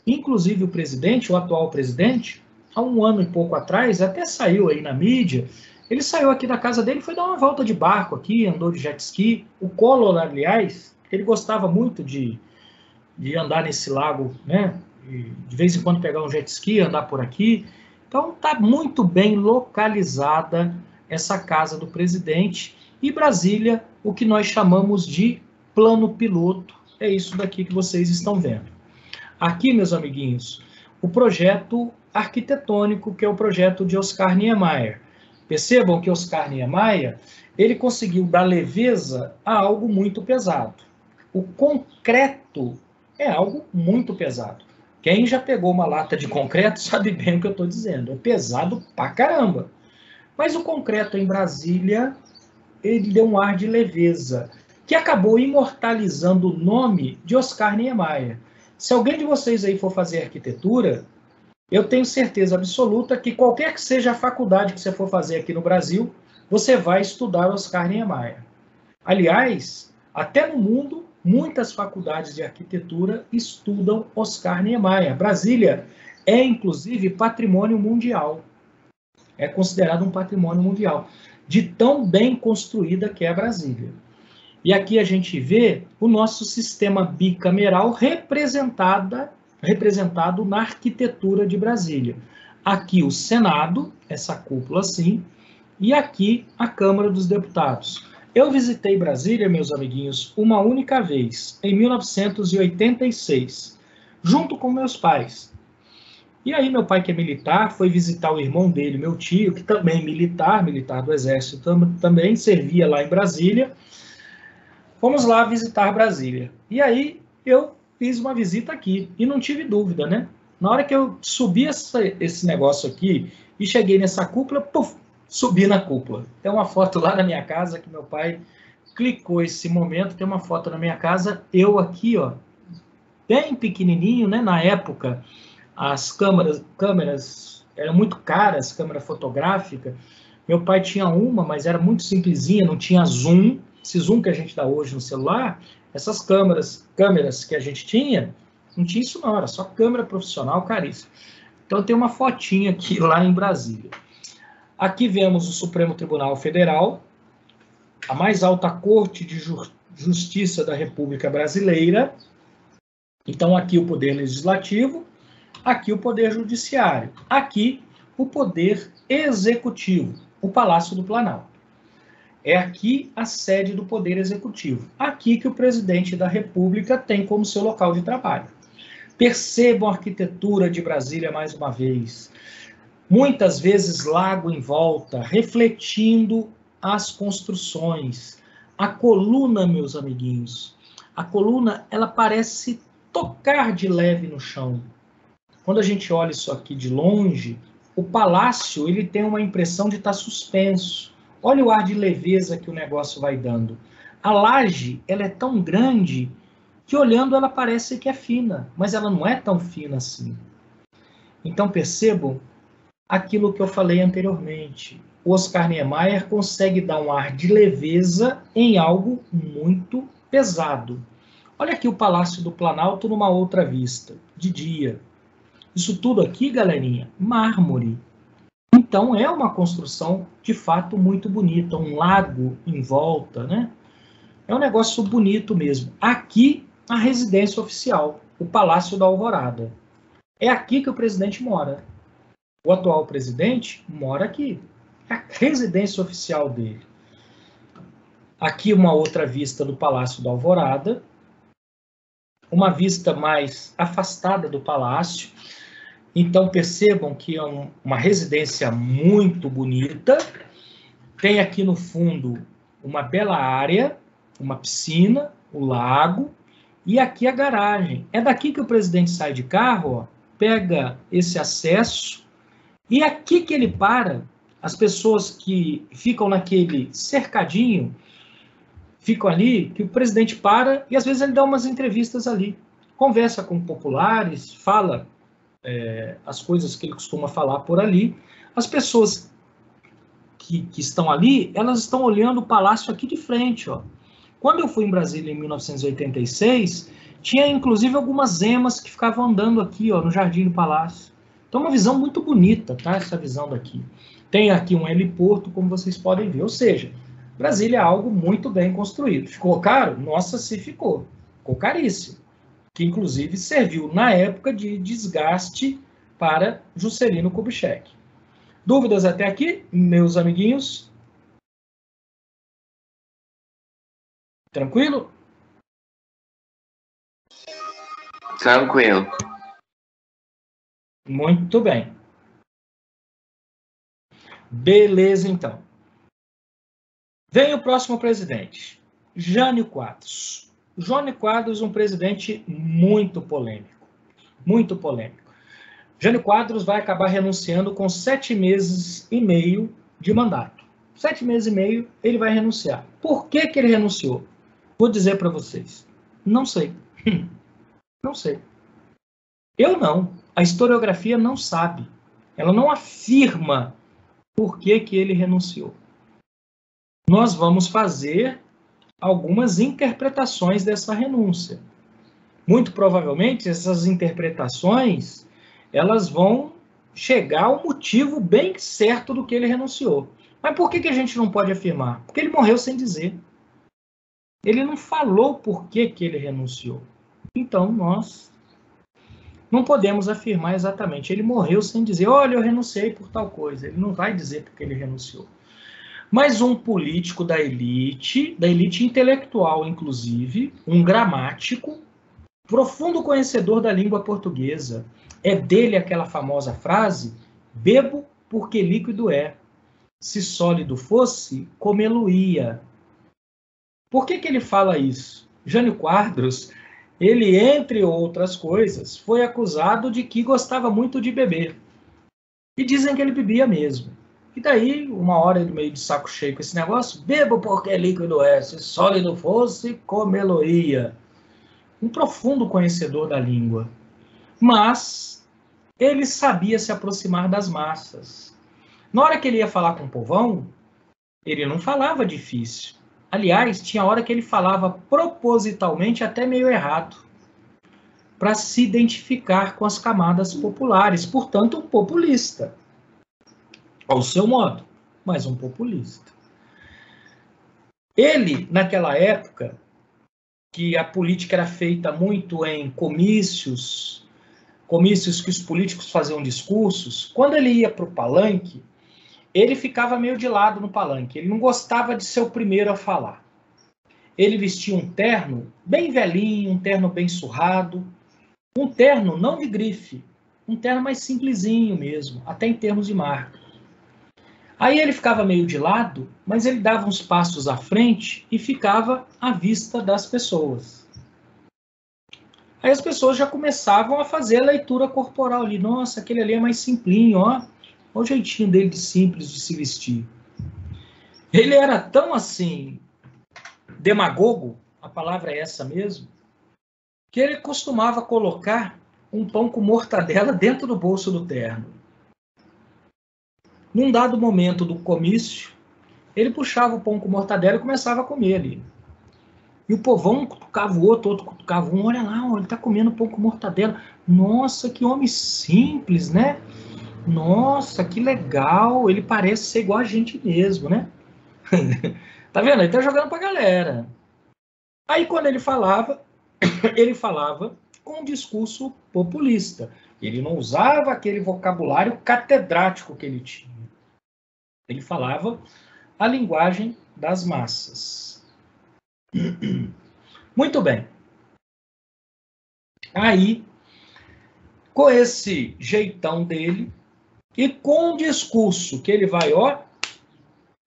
Inclusive o presidente, o atual presidente, há um ano e pouco atrás, até saiu aí na mídia, ele saiu aqui da casa dele, foi dar uma volta de barco aqui, andou de jet ski. O Collor, aliás, ele gostava muito de andar nesse lago, né? De vez em quando pegar um jet ski, andar por aqui. Então está muito bem localizada essa casa do presidente. E Brasília, o que nós chamamos de plano piloto, é isso daqui que vocês estão vendo. Aqui, meus amiguinhos, o projeto arquitetônico, que é o projeto de Oscar Niemeyer. Percebam que Oscar Niemeyer, ele conseguiu dar leveza a algo muito pesado. O concreto é algo muito pesado. Quem já pegou uma lata de concreto sabe bem o que eu estou dizendo. É pesado pra caramba. Mas o concreto em Brasília, ele deu um ar de leveza, que acabou imortalizando o nome de Oscar Niemeyer. Se alguém de vocês aí for fazer arquitetura, eu tenho certeza absoluta que qualquer que seja a faculdade que você for fazer aqui no Brasil, você vai estudar Oscar Niemeyer. Aliás, até no mundo, muitas faculdades de arquitetura estudam Oscar Niemeyer. Brasília é, inclusive, patrimônio mundial. É considerado um patrimônio mundial, de tão bem construída que é Brasília. E aqui a gente vê o nosso sistema bicameral representado na arquitetura de Brasília. Aqui o Senado, essa cúpula assim, e aqui a Câmara dos Deputados. Eu visitei Brasília, meus amiguinhos, uma única vez, em 1986, junto com meus pais. E aí meu pai, que é militar, foi visitar o irmão dele, meu tio, que também é militar do Exército também, servia lá em Brasília. Fomos lá visitar Brasília. E aí eu fiz uma visita aqui e não tive dúvida, né? Na hora que eu subi esse negócio aqui e cheguei nessa cúpula, puf, subi na cúpula. Tem uma foto lá na minha casa que meu pai clicou esse momento, tem uma foto na minha casa, eu aqui, ó, bem pequenininho, né? Na época, as câmeras eram muito caras, câmera fotográfica. Meu pai tinha uma, mas era muito simplesinha, não tinha zoom. Esse zoom que a gente dá hoje no celular, essas câmeras que a gente tinha, não tinha isso não, era só câmera profissional caríssima. Então tem uma fotinha aqui lá em Brasília. Aqui vemos o Supremo Tribunal Federal, a mais alta corte de justiça da República Brasileira. Então aqui o Poder Legislativo, aqui o Poder Judiciário, aqui o Poder Executivo, o Palácio do Planalto. É aqui a sede do Poder Executivo. Aqui que o presidente da República tem como seu local de trabalho. Percebam a arquitetura de Brasília mais uma vez. Muitas vezes lago em volta, refletindo as construções. A coluna, meus amiguinhos, a coluna, ela parece tocar de leve no chão. Quando a gente olha isso aqui de longe, o palácio, ele tem uma impressão de estar suspenso. Olha o ar de leveza que o negócio vai dando. A laje, ela é tão grande que olhando ela parece que é fina, mas ela não é tão fina assim. Então percebam aquilo que eu falei anteriormente. O Oscar Niemeyer consegue dar um ar de leveza em algo muito pesado. Olha aqui o Palácio do Planalto numa outra vista, de dia. Isso tudo aqui, galerinha, mármore. Então é uma construção de fato muito bonita, um lago em volta, né? É um negócio bonito mesmo. Aqui, a residência oficial, o Palácio da Alvorada. É aqui que o presidente mora. O atual presidente mora aqui. É a residência oficial dele. Aqui uma outra vista do Palácio da Alvorada. Uma vista mais afastada do palácio. Então percebam que é uma residência muito bonita. Tem aqui no fundo uma bela área, uma piscina, o lago, e aqui a garagem. É daqui que o presidente sai de carro, ó, pega esse acesso, e aqui que ele para. As pessoas que ficam naquele cercadinho, ficam ali, que o presidente para, e às vezes ele dá umas entrevistas ali. Conversa com populares, fala as coisas que ele costuma falar por ali. As pessoas que estão ali, elas estão olhando o palácio aqui de frente, ó. Quando eu fui em Brasília em 1986, tinha inclusive algumas emas que ficavam andando aqui, ó, no Jardim do Palácio. Então, uma visão muito bonita, tá? Essa visão daqui. Tem aqui um heliporto, como vocês podem ver. Ou seja, Brasília é algo muito bem construído. Ficou caro? Nossa, se ficou. Ficou caríssimo. Que, inclusive, serviu na época de desgaste para Juscelino Kubitschek. Dúvidas até aqui, meus amiguinhos? Tranquilo? Tranquilo. Muito bem. Beleza, então. Vem o próximo presidente, Jânio Quadros. Jânio Quadros, um presidente muito polêmico. Muito polêmico. Jânio Quadros vai acabar renunciando com 7 meses e meio de mandato. 7 meses e meio, ele vai renunciar. Por que que ele renunciou? Vou dizer para vocês. Não sei. Não sei. Eu não. A historiografia não sabe. Ela não afirma por que que ele renunciou. Nós vamos fazer algumas interpretações dessa renúncia. Muito provavelmente, essas interpretações, elas vão chegar ao motivo bem certo do que ele renunciou. Mas por que que a gente não pode afirmar? Porque ele morreu sem dizer. Ele não falou por que que ele renunciou. Então, nós não podemos afirmar exatamente. Ele morreu sem dizer, olha, eu renunciei por tal coisa. Ele não vai dizer porque ele renunciou. Mas um político da elite intelectual, inclusive, um gramático, profundo conhecedor da língua portuguesa. É dele aquela famosa frase, bebo porque líquido é. Se sólido fosse, comê-lo-ia. Por que que ele fala isso? Jânio Quadros, ele, entre outras coisas, foi acusado de que gostava muito de beber. E dizem que ele bebia mesmo. E daí, uma hora ele meio de saco cheio com esse negócio, bebo porque líquido é, se sólido fosse, comê-lo-ia. Um profundo conhecedor da língua. Mas ele sabia se aproximar das massas. Na hora que ele ia falar com o povão, ele não falava difícil. Aliás, tinha hora que ele falava propositalmente até meio errado, para se identificar com as camadas populares, portanto, um populista. Ao seu modo, mas um populista. Ele, naquela época, que a política era feita muito em comícios que os políticos faziam discursos, quando ele ia para o palanque, ele ficava meio de lado no palanque, ele não gostava de ser o primeiro a falar. Ele vestia um terno bem velhinho, um terno bem surrado, um terno não de grife, um terno mais simplesinho mesmo, até em termos de marca. Aí ele ficava meio de lado, mas ele dava uns passos à frente e ficava à vista das pessoas. Aí as pessoas já começavam a fazer a leitura corporal ali. Nossa, aquele ali é mais simplinho, ó. Olha o jeitinho dele de simples de se vestir. Ele era tão assim, demagogo, a palavra é essa mesmo, que ele costumava colocar um pão com mortadela dentro do bolso do terno. Num dado momento do comício, ele puxava o pão com mortadela e começava a comer ali. E o povão cutucava o outro cutucava um. Olha lá, ele está comendo pão com mortadela. Nossa, que homem simples, né? Nossa, que legal. Ele parece ser igual a gente mesmo, né? Tá vendo? Ele tá jogando pra galera. Aí quando ele falava com um discurso populista. Ele não usava aquele vocabulário catedrático que ele tinha. Ele falava a linguagem das massas. Muito bem. Aí, com esse jeitão dele e com um discurso que ele vai, ó,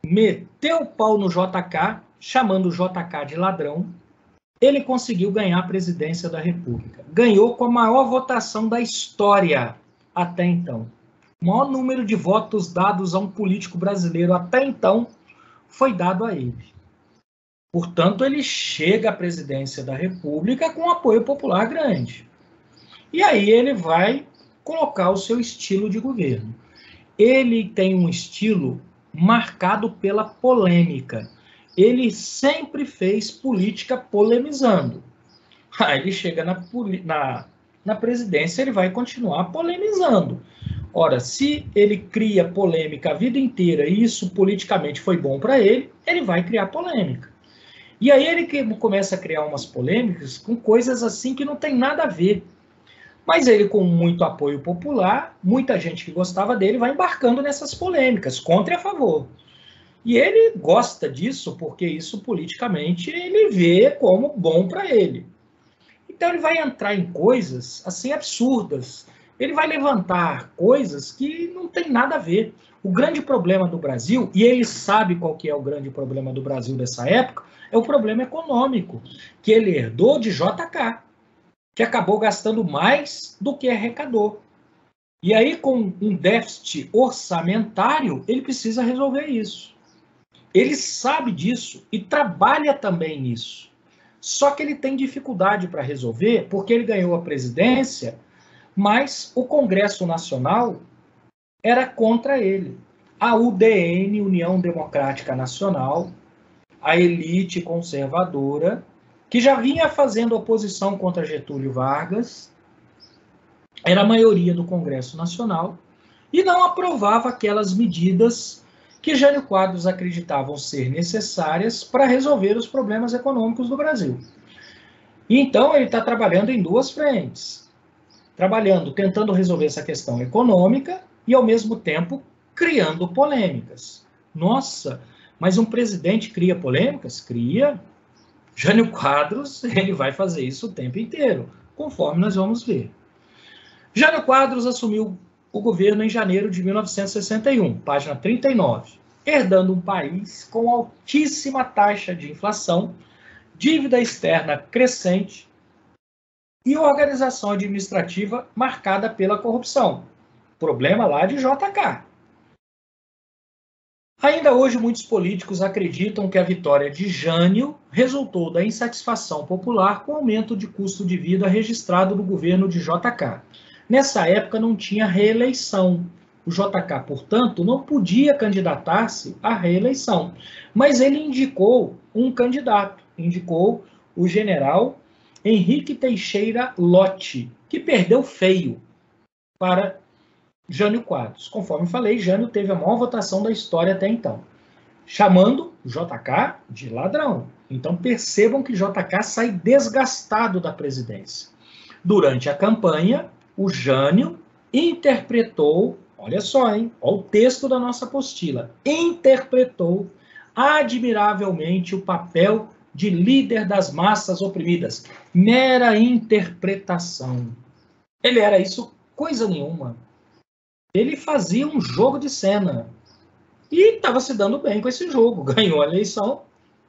meter o pau no JK, chamando o JK de ladrão, ele conseguiu ganhar a presidência da República. Ganhou com a maior votação da história até então. O maior número de votos dados a um político brasileiro até então foi dado a ele. Portanto, ele chega à presidência da República com um apoio popular grande. E aí ele vai colocar o seu estilo de governo. Ele tem um estilo marcado pela polêmica. Ele sempre fez política polemizando. Aí ele chega na presidência, ele vai continuar polemizando. Ora, se ele cria polêmica a vida inteira e isso politicamente foi bom para ele, ele vai criar polêmica. E aí ele começa a criar umas polêmicas com coisas assim que não tem nada a ver. Mas ele, com muito apoio popular, muita gente que gostava dele vai embarcando nessas polêmicas, contra e a favor. E ele gosta disso porque isso politicamente ele vê como bom para ele. Então ele vai entrar em coisas assim absurdas. Ele vai levantar coisas que não tem nada a ver. O grande problema do Brasil, e ele sabe qual que é o grande problema do Brasil dessa época, é o problema econômico, que ele herdou de JK, que acabou gastando mais do que arrecadou. E aí, com um déficit orçamentário, ele precisa resolver isso. Ele sabe disso e trabalha também nisso. Só que ele tem dificuldade para resolver, porque ele ganhou a presidência, mas o Congresso Nacional era contra ele. A UDN, União Democrática Nacional, a elite conservadora, que já vinha fazendo oposição contra Getúlio Vargas, era a maioria do Congresso Nacional, e não aprovava aquelas medidas que Jânio Quadros acreditavam ser necessárias para resolver os problemas econômicos do Brasil. E então ele está trabalhando em duas frentes. Tentando resolver essa questão econômica e, ao mesmo tempo, criando polêmicas. Nossa, mas um presidente cria polêmicas? Cria. Jânio Quadros, ele vai fazer isso o tempo inteiro, conforme nós vamos ver. Jânio Quadros assumiu o governo em janeiro de 1961, página 39, herdando um país com altíssima taxa de inflação, dívida externa crescente e organização administrativa marcada pela corrupção. Problema lá de JK. Ainda hoje, muitos políticos acreditam que a vitória de Jânio resultou da insatisfação popular com o aumento de custo de vida registrado no governo de JK. Nessa época não tinha reeleição. O JK, portanto, não podia candidatar-se à reeleição. Mas ele indicou um candidato, indicou o general Henrique Teixeira Lott, que perdeu feio para Jânio Quadros. Conforme falei, Jânio teve a maior votação da história até então, chamando o JK de ladrão. Então percebam que JK sai desgastado da presidência. Durante a campanha, o Jânio interpretou, olha só, hein? Olha o texto da nossa apostila, interpretou admiravelmente o papel de líder das massas oprimidas. Mera interpretação. Ele era isso Coisa nenhuma. Ele fazia um jogo de cena. E estava se dando bem com esse jogo. Ganhou a eleição.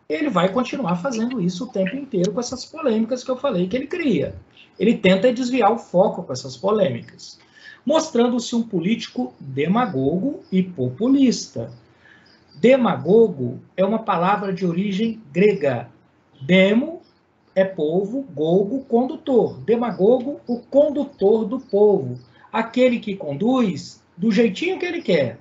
Ele vai continuar fazendo isso o tempo inteiro com essas polêmicas que eu falei que ele cria. Ele tenta desviar o foco com essas polêmicas, mostrando-se um político demagogo e populista. Demagogo é uma palavra de origem grega. Demo é povo, gogo, condutor. Demagogo, o condutor do povo. Aquele que conduz do jeitinho que ele quer.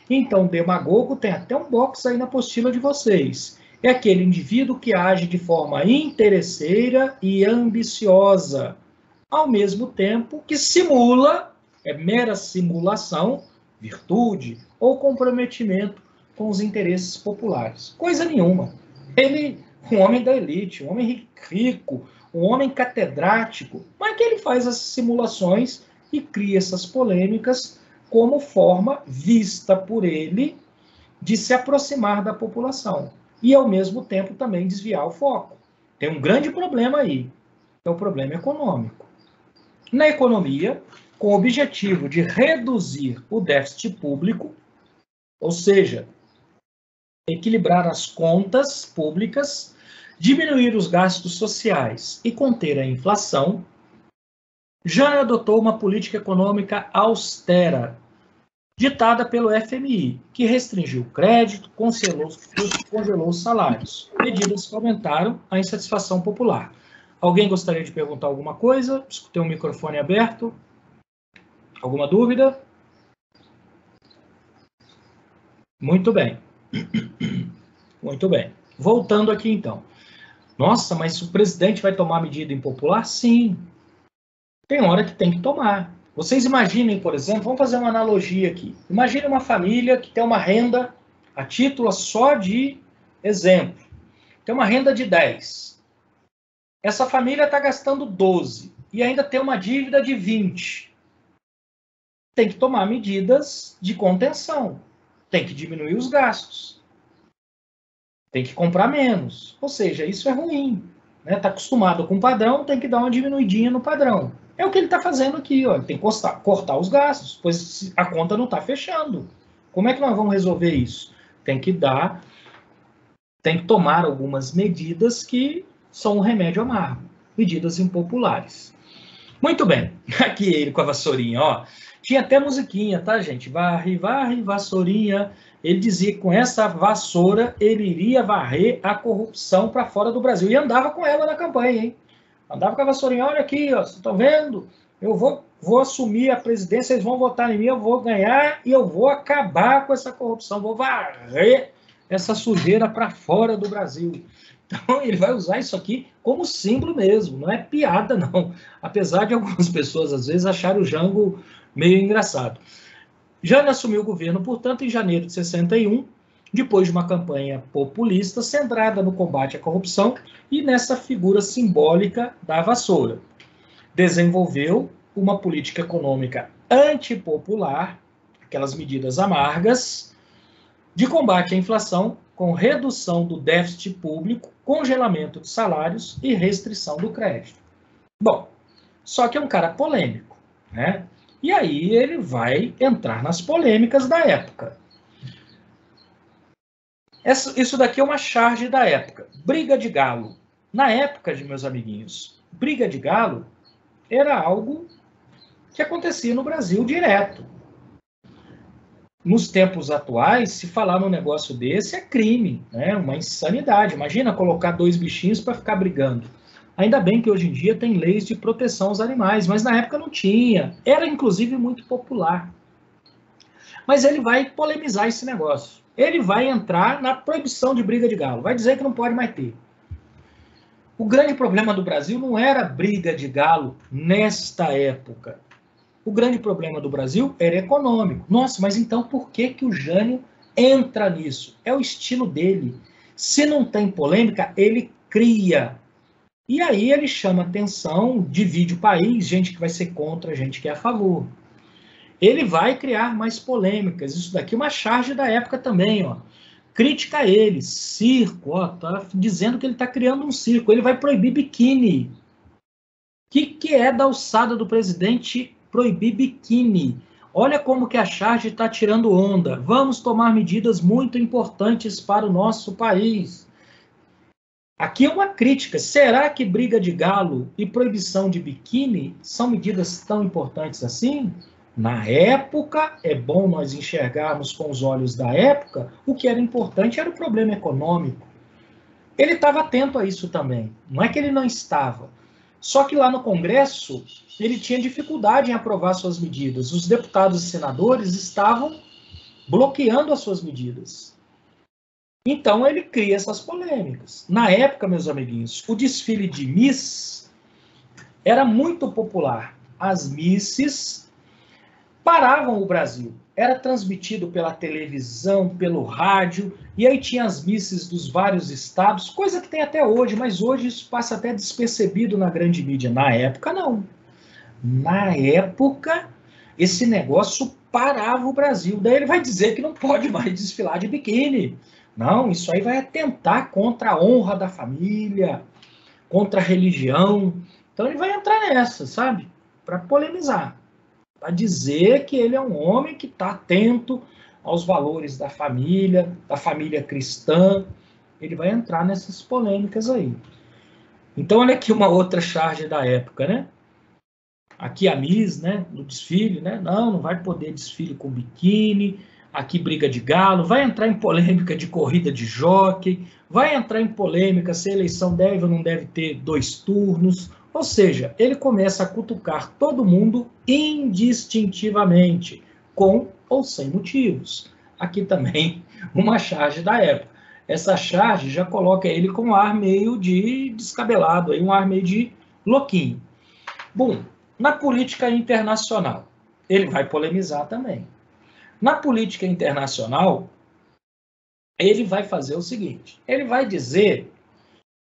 Então, demagogo tem até um box aí na apostila de vocês. É aquele indivíduo que age de forma interesseira e ambiciosa, ao mesmo tempo que simula, é mera simulação, virtude ou comprometimento com os interesses populares. Coisa nenhuma. Ele, um homem da elite, um homem rico, um homem catedrático, mas que ele faz as simulações e cria essas polêmicas como forma vista por ele de se aproximar da população e, ao mesmo tempo, também desviar o foco. Tem um grande problema aí, que é o problema econômico. Na economia, com o objetivo de reduzir o déficit público, ou seja, equilibrar as contas públicas, diminuir os gastos sociais e conter a inflação, Jânio adotou uma política econômica austera, ditada pelo FMI, que restringiu o crédito, congelou os salários, medidas que aumentaram a insatisfação popular. Alguém gostaria de perguntar alguma coisa? Escutei um microfone aberto. Alguma dúvida? Muito bem. Muito bem. Voltando aqui, então. Nossa, mas o presidente vai tomar medida impopular? Sim. Tem hora que tem que tomar. Vocês imaginem, por exemplo, vamos fazer uma analogia aqui. Imagine uma família que tem uma renda, a título só de exemplo, tem uma renda de 10. Essa família está gastando 12 e ainda tem uma dívida de 20. Tem que tomar medidas de contenção. Tem que diminuir os gastos. Tem que comprar menos. Ou seja, isso é ruim. Está acostumado com o padrão, tem que dar uma diminuidinha no padrão. É o que ele está fazendo aqui. Ó. Ele tem que cortar os gastos, pois a conta não está fechando. Como é que nós vamos resolver isso? Tem que tomar algumas medidas que são um remédio amargo. Medidas impopulares. Muito bem. Aqui ele com a vassourinha. Ó. Tinha até musiquinha, tá, gente? Varre, varre, vassourinha. Ele dizia que com essa vassoura ele iria varrer a corrupção para fora do Brasil. E andava com ela na campanha, hein? Andava com a vassourinha, olha aqui, ó, vocês estão vendo? Eu vou assumir a presidência, eles vão votar em mim, eu vou ganhar e eu vou acabar com essa corrupção, vou varrer essa sujeira para fora do Brasil. Então, ele vai usar isso aqui como símbolo mesmo, não é piada, não. Apesar de algumas pessoas, às vezes, acharem o Jango meio engraçado. Jânio assumiu o governo, portanto, em janeiro de 61, depois de uma campanha populista centrada no combate à corrupção e nessa figura simbólica da vassoura. Desenvolveu uma política econômica antipopular, aquelas medidas amargas, de combate à inflação, com redução do déficit público, congelamento de salários e restrição do crédito. Bom, só que é um cara polêmico, né? E aí ele vai entrar nas polêmicas da época. Isso daqui é uma charge da época. Briga de galo. Na época, meus amiguinhos, briga de galo era algo que acontecia no Brasil direto. Nos tempos atuais, se falar num negócio desse é crime, né? Uma insanidade. Imagina colocar 2 bichinhos para ficar brigando. Ainda bem que hoje em dia tem leis de proteção aos animais, mas na época não tinha. Era, inclusive, muito popular. Mas ele vai polemizar esse negócio. Ele vai entrar na proibição de briga de galo. Vai dizer que não pode mais ter. O grande problema do Brasil não era briga de galo nesta época. O grande problema do Brasil era econômico. Nossa, mas então por que o Jânio entra nisso? É o estilo dele. Se não tem polêmica, ele cria. E aí ele chama atenção, divide o país, gente que vai ser contra, gente que é a favor. Ele vai criar mais polêmicas. Isso daqui é uma charge da época também, ó. Crítica a ele, circo, ó, tá dizendo que ele está criando um circo. Ele vai proibir biquíni. O que é da alçada do presidente proibir biquíni. Olha como que a charge está tirando onda. Vamos tomar medidas muito importantes para o nosso país. Aqui é uma crítica. Será que briga de galo e proibição de biquíni são medidas tão importantes assim? Na época, é bom nós enxergarmos com os olhos da época, o que era importante era o problema econômico. Ele estava atento a isso também. Não é que ele não estava. Só que lá no Congresso, ele tinha dificuldade em aprovar suas medidas. Os deputados e senadores estavam bloqueando as suas medidas. Então, ele cria essas polêmicas. Na época, meus amiguinhos, o desfile de Miss era muito popular. As Misses paravam o Brasil. Era transmitido pela televisão, pelo rádio, e aí tinha as Misses dos vários estados, coisa que tem até hoje, mas hoje isso passa até despercebido na grande mídia. Na época, não. Na época, esse negócio parava o Brasil. Daí ele vai dizer que não pode mais desfilar de biquíni. Não, isso aí vai atentar contra a honra da família, contra a religião. Então ele vai entrar nessa, sabe? Para polemizar. Para dizer que ele é um homem que está atento aos valores da família cristã. Ele vai entrar nessas polêmicas aí. Então, olha aqui uma outra charge da época, né? Aqui a Miss, né, no desfile, né? Não vai poder desfile com biquíni. Aqui briga de galo. Vai entrar em polêmica de corrida de jockey. Vai entrar em polêmica se a eleição deve ou não deve ter 2 turnos. Ou seja, ele começa a cutucar todo mundo indistintivamente, com ou sem motivos. Aqui também uma charge da época. Essa charge já coloca ele com um ar meio de descabelado, aí, um ar meio de louquinho. Bom, na política internacional, ele vai polemizar também. Na política internacional, ele vai fazer o seguinte, ele vai dizer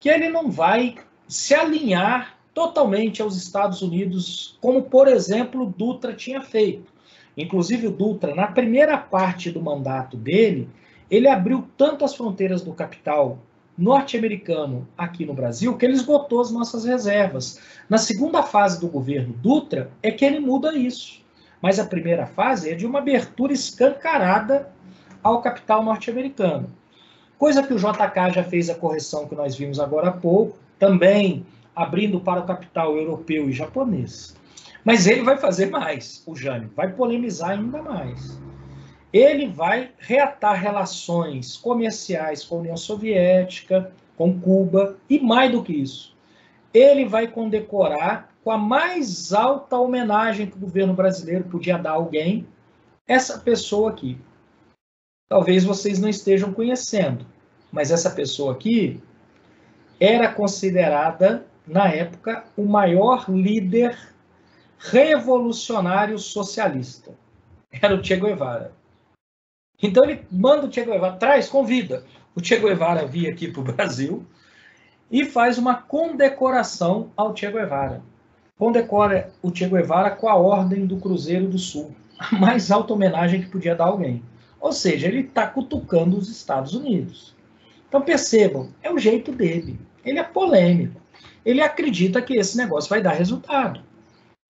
que ele não vai se alinhar totalmente aos Estados Unidos, como, por exemplo, Dutra tinha feito. Inclusive, o Dutra, na primeira parte do mandato dele, ele abriu tanto as fronteiras do capital norte-americano aqui no Brasil, que ele esgotou as nossas reservas. Na segunda fase do governo Dutra, é que ele muda isso. Mas a primeira fase é de uma abertura escancarada ao capital norte-americano. Coisa que o JK já fez a correção que nós vimos agora há pouco, também abrindo para o capital europeu e japonês. Mas ele vai fazer mais, o Jânio, vai polemizar ainda mais. Ele vai reatar relações comerciais com a União Soviética, com Cuba, e mais do que isso, ele vai condecorar com a mais alta homenagem que o governo brasileiro podia dar a alguém, essa pessoa aqui. Talvez vocês não estejam conhecendo, mas essa pessoa aqui era considerada, na época, o maior líder revolucionário socialista. Era o Che Guevara. Então ele manda o Che Guevara, convida o Che Guevara vir aqui para o Brasil e faz uma condecoração ao Che Guevara. Condecora o Che Guevara com a Ordem do Cruzeiro do Sul, a mais alta homenagem que podia dar a alguém. Ou seja, ele está cutucando os Estados Unidos. Então percebam, é o jeito dele. Ele é polêmico. Ele acredita que esse negócio vai dar resultado.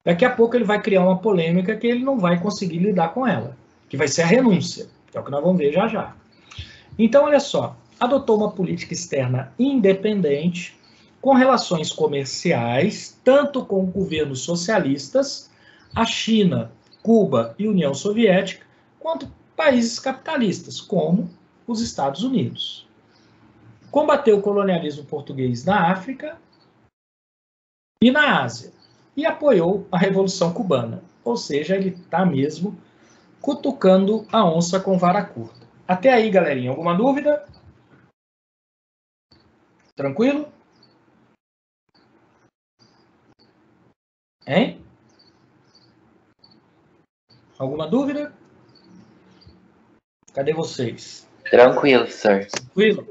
Daqui a pouco ele vai criar uma polêmica que ele não vai conseguir lidar com ela, que vai ser a renúncia, que é o que nós vamos ver já já. Então, olha só, adotou uma política externa independente, com relações comerciais, tanto com governos socialistas, a China, Cuba e União Soviética, quanto países capitalistas, como os Estados Unidos. Combateu o colonialismo português na África e na Ásia, e apoiou a Revolução Cubana. Ou seja, ele está mesmo cutucando a onça com vara curta. Até aí, galerinha, alguma dúvida? Tranquilo? Hein? Alguma dúvida? Cadê vocês? Tranquilo, sir. Tranquilo?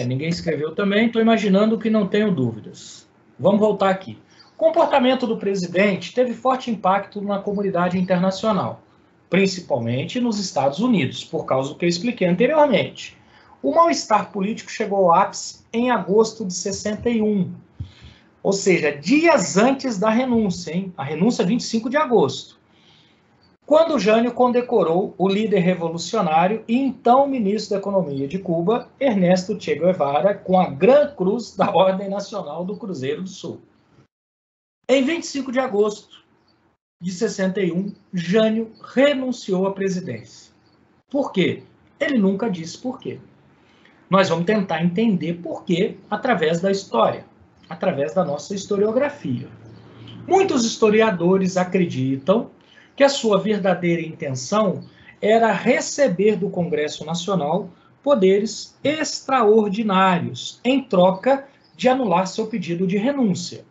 Ninguém escreveu também, estou imaginando que não tenho dúvidas. Vamos voltar aqui. O comportamento do presidente teve forte impacto na comunidade internacional, principalmente nos Estados Unidos, por causa do que eu expliquei anteriormente. O mal-estar político chegou ao ápice em agosto de 61, Ou seja, dias antes da renúncia, hein? A renúncia é 25 de agosto. Quando Jânio condecorou o líder revolucionário e então ministro da Economia de Cuba, Ernesto Che Guevara, com a Gran Cruz da Ordem Nacional do Cruzeiro do Sul. Em 25 de agosto de 61, Jânio renunciou à presidência. Por quê? Ele nunca disse por quê. Nós vamos tentar entender por quê através da história, através da nossa historiografia. Muitos historiadores acreditam que a sua verdadeira intenção era receber do Congresso Nacional poderes extraordinários em troca de anular seu pedido de renúncia.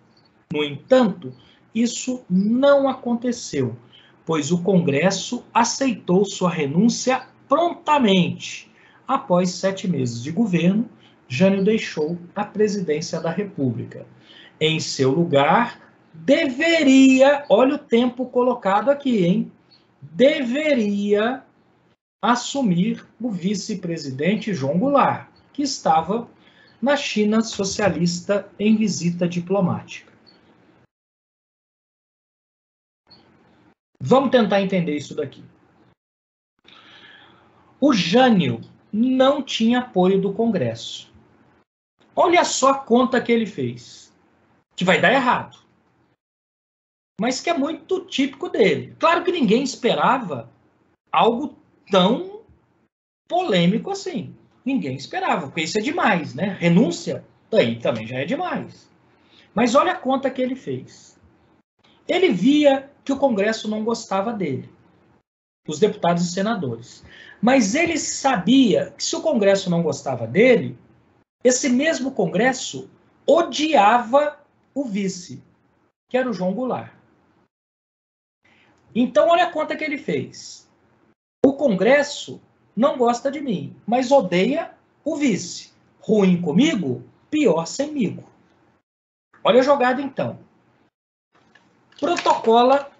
No entanto, isso não aconteceu, pois o Congresso aceitou sua renúncia prontamente. Após 7 meses de governo, Jânio deixou a presidência da República. Em seu lugar, deveria, olha o tempo colocado aqui, hein? Deveria assumir o vice-presidente João Goulart, que estava na China socialista em visita diplomática. Vamos tentar entender isso daqui. O Jânio não tinha apoio do Congresso. Olha só a conta que ele fez, que vai dar errado, mas que é muito típico dele. Claro que ninguém esperava algo tão polêmico assim. Ninguém esperava, porque isso é demais, né? Renúncia, daí também já é demais. Mas olha a conta que ele fez. Ele via que o Congresso não gostava dele, os deputados e senadores. Mas ele sabia que se o Congresso não gostava dele, esse mesmo Congresso odiava o vice, que era o João Goulart. Então, olha a conta que ele fez. O Congresso não gosta de mim, mas odeia o vice. Ruim comigo, pior semigo. Olha a jogada, então. Protocola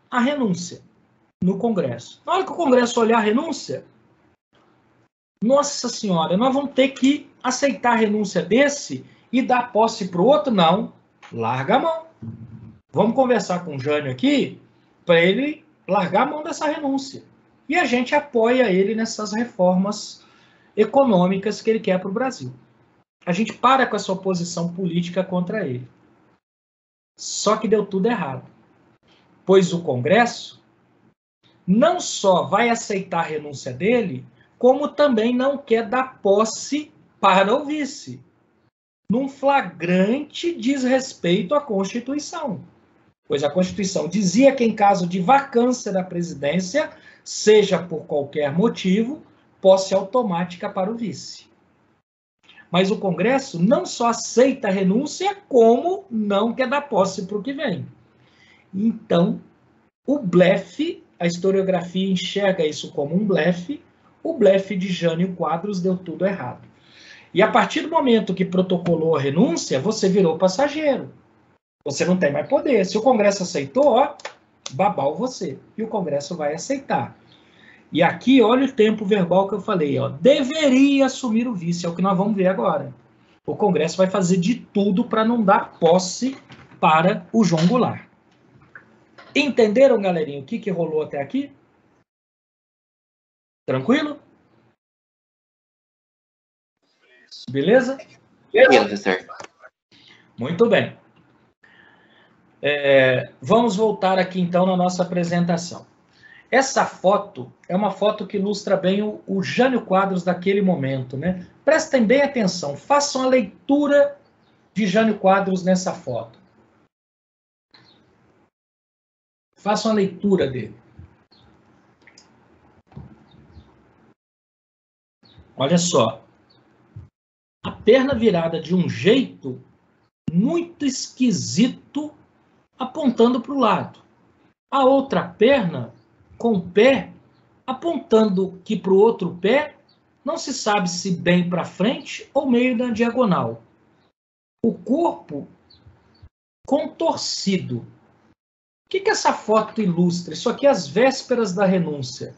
a renúncia no Congresso. Na hora que o Congresso olhar a renúncia, nossa senhora, nós vamos ter que aceitar a renúncia desse e dar posse para o outro? Não, larga a mão. Vamos conversar com o Jânio aqui para ele largar a mão dessa renúncia. E a gente apoia ele nessas reformas econômicas que ele quer para o Brasil. A gente para com essa oposição política contra ele. Só que deu tudo errado. Pois o Congresso não só vai aceitar a renúncia dele, como também não quer dar posse para o vice, num flagrante desrespeito à Constituição. Pois a Constituição dizia que em caso de vacância da presidência, seja por qualquer motivo, posse automática para o vice. Mas o Congresso não só aceita a renúncia, como não quer dar posse para o que vem. Então, o blefe, a historiografia enxerga isso como um blefe, o blefe de Jânio Quadros deu tudo errado. E a partir do momento que protocolou a renúncia, você virou passageiro. Você não tem mais poder. Se o Congresso aceitou, ó, babau você. E o Congresso vai aceitar. E aqui, olha o tempo verbal que eu falei, ó, deveria assumir o vice, é o que nós vamos ver agora. O Congresso vai fazer de tudo para não dar posse para o João Goulart. Entenderam, galerinha, o que rolou até aqui? Tranquilo? Beleza? Beleza, professor. Muito bem. Vamos voltar aqui, então, na nossa apresentação. Essa foto é uma foto que ilustra bem o Jânio Quadros daquele momento, né? Prestem bem atenção, façam a leitura de Jânio Quadros nessa foto. Façam a leitura dele. Olha só. A perna virada de um jeito muito esquisito, apontando para o lado. A outra perna com o pé apontando que para o outro pé, não se sabe se bem para frente ou meio na diagonal. O corpo contorcido. O que essa foto ilustra? Isso aqui é as vésperas da renúncia.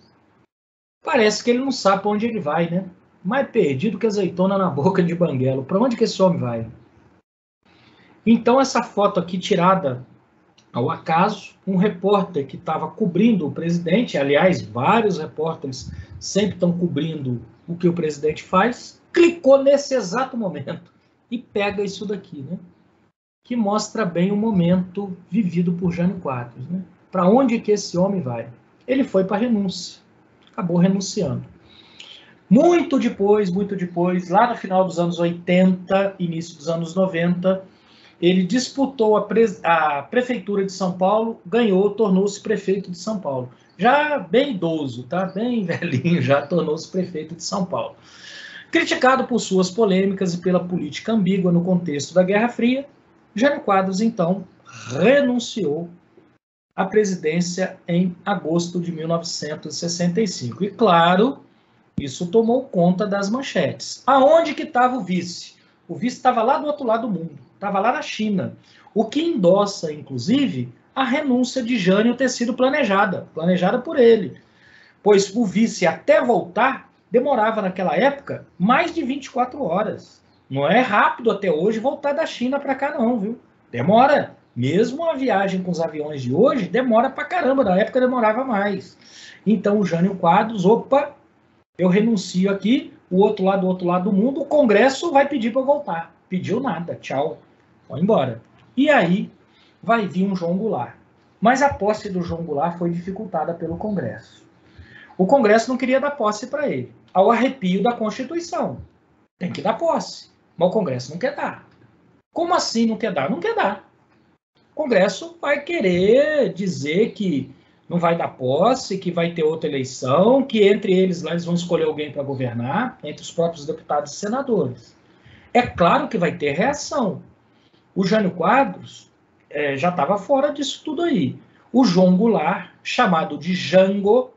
Parece que ele não sabe para onde ele vai, né? Mais perdido que azeitona na boca de banguelo. Para onde que esse homem vai? Então, essa foto aqui tirada ao acaso, um repórter que estava cobrindo o presidente, aliás, vários repórteres sempre estão cobrindo o que o presidente faz, clicou nesse exato momento e pega isso daqui, né? Que mostra bem o momento vivido por Jânio Quadros, né? Para onde que esse homem vai? Ele foi para a renúncia, acabou renunciando. Muito depois, lá no final dos anos 80, início dos anos 90, ele disputou a prefeitura de São Paulo, ganhou, tornou-se prefeito de São Paulo. Já bem idoso, tá? Bem velhinho, já tornou-se prefeito de São Paulo. Criticado por suas polêmicas e pela política ambígua no contexto da Guerra Fria, Jânio Quadros, então, renunciou à presidência em agosto de 1965. E, claro, isso tomou conta das manchetes. Aonde que estava o vice? O vice estava lá do outro lado do mundo, estava lá na China, o que endossa, inclusive, a renúncia de Jânio ter sido planejada por ele, pois o vice até voltar demorava naquela época mais de 24 horas. Não é rápido até hoje voltar da China para cá não, viu? Demora. Mesmo a viagem com os aviões de hoje demora pra caramba, na época demorava mais. Então o Jânio Quadros, opa, eu renuncio aqui, o outro lado do mundo, o Congresso vai pedir para eu voltar. Pediu nada, tchau, vai embora. E aí vai vir um João Goulart. Mas a posse do João Goulart foi dificultada pelo Congresso. O Congresso não queria dar posse para ele, ao arrepio da Constituição. Tem que dar posse, mas o Congresso não quer dar. Como assim não quer dar? Não quer dar. O Congresso vai querer dizer que não vai dar posse, que vai ter outra eleição, que entre eles lá eles vão escolher alguém para governar, entre os próprios deputados e senadores. É claro que vai ter reação. O Jânio Quadros já estava fora disso tudo aí. O João Goulart, chamado de Jango,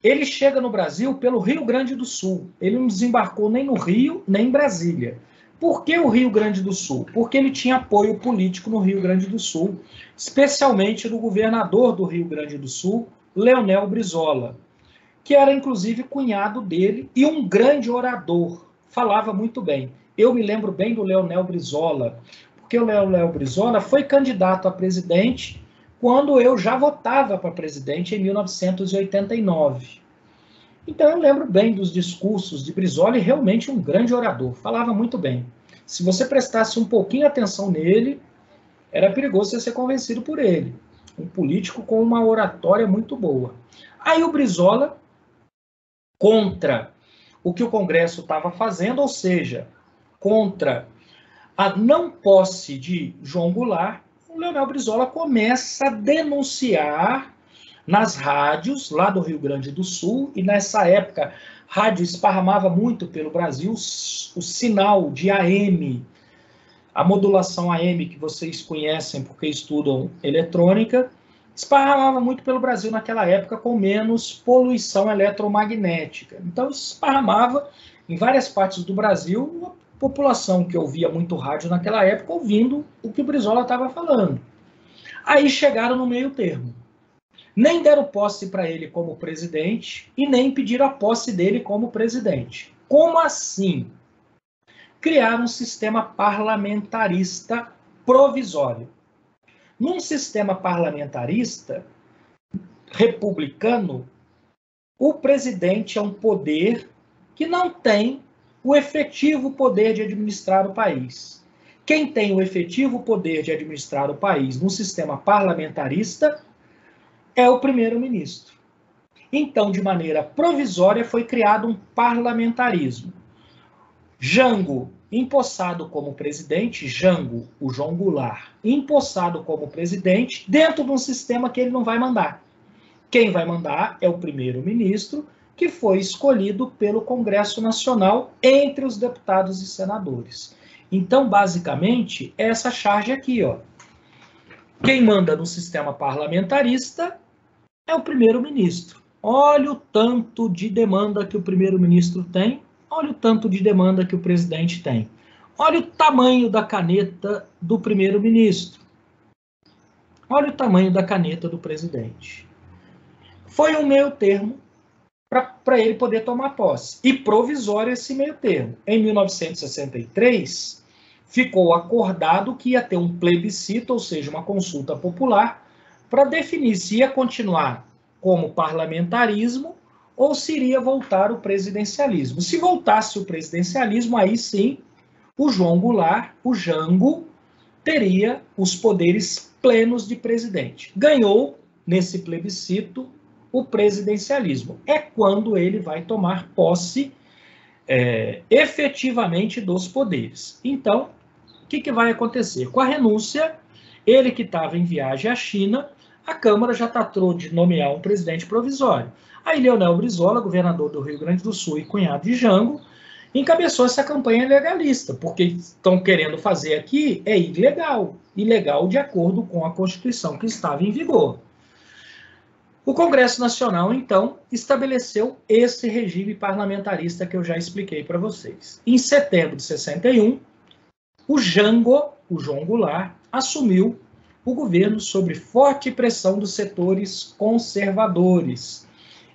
ele chega no Brasil pelo Rio Grande do Sul. Ele não desembarcou nem no Rio, nem em Brasília. Por que o Rio Grande do Sul? Porque ele tinha apoio político no Rio Grande do Sul, especialmente do governador do Rio Grande do Sul, Leonel Brizola, que era inclusive cunhado dele e um grande orador, falava muito bem. Eu me lembro bem do Leonel Brizola, porque o Leonel Brizola foi candidato a presidente quando eu já votava para presidente em 1989. Então eu lembro bem dos discursos de Brizola e realmente um grande orador, falava muito bem. Se você prestasse um pouquinho atenção nele, era perigoso você ser convencido por ele. Um político com uma oratória muito boa. Aí o Brizola, contra o que o Congresso estava fazendo, ou seja, contra a não posse de João Goulart, o Leonel Brizola começa a denunciar nas rádios lá do Rio Grande do Sul, e nessa época rádio esparramava muito pelo Brasil, o sinal de AM, a modulação AM que vocês conhecem porque estudam eletrônica, esparramava muito pelo Brasil naquela época com menos poluição eletromagnética. Então esparramava em várias partes do Brasil, a população que ouvia muito rádio naquela época ouvindo o que o Brizola estava falando. Aí chegaram no meio termo. Nem deram posse para ele como presidente e nem pediram a posse dele como presidente. Como assim? Criaram um sistema parlamentarista provisório. Num sistema parlamentarista republicano, o presidente é um poder que não tem o efetivo poder de administrar o país. Quem tem o efetivo poder de administrar o país num sistema parlamentarista é o primeiro-ministro. Então, de maneira provisória, foi criado um parlamentarismo. Jango, empossado como presidente, Jango, o João Goulart, empossado como presidente, dentro de um sistema que ele não vai mandar. Quem vai mandar é o primeiro-ministro, que foi escolhido pelo Congresso Nacional entre os deputados e senadores. Então, basicamente, é essa charge aqui, ó. Quem manda no sistema parlamentarista é o primeiro-ministro. Olha o tanto de demanda que o primeiro-ministro tem, olha o tanto de demanda que o presidente tem. Olha o tamanho da caneta do primeiro-ministro. Olha o tamanho da caneta do presidente. Foi um meio termo para ele poder tomar posse. E provisório esse meio termo. Em 1963, ficou acordado que ia ter um plebiscito, ou seja, uma consulta popular, para definir se ia continuar como parlamentarismo ou se iria voltar o presidencialismo. Se voltasse o presidencialismo, aí sim, o João Goulart, o Jango, teria os poderes plenos de presidente. Ganhou, nesse plebiscito, o presidencialismo. É quando ele vai tomar posse efetivamente dos poderes. Então, o que vai acontecer? Com a renúncia, ele que estava em viagem à China, a Câmara já tratou de nomear um presidente provisório. Aí Leonel Brizola, governador do Rio Grande do Sul e cunhado de Jango, encabeçou essa campanha legalista, porque estão querendo fazer aqui é ilegal, ilegal de acordo com a Constituição que estava em vigor. O Congresso Nacional, então, estabeleceu esse regime parlamentarista que eu já expliquei para vocês. Em setembro de 61, o Jango, o João Goulart, assumiu o governo sob forte pressão dos setores conservadores.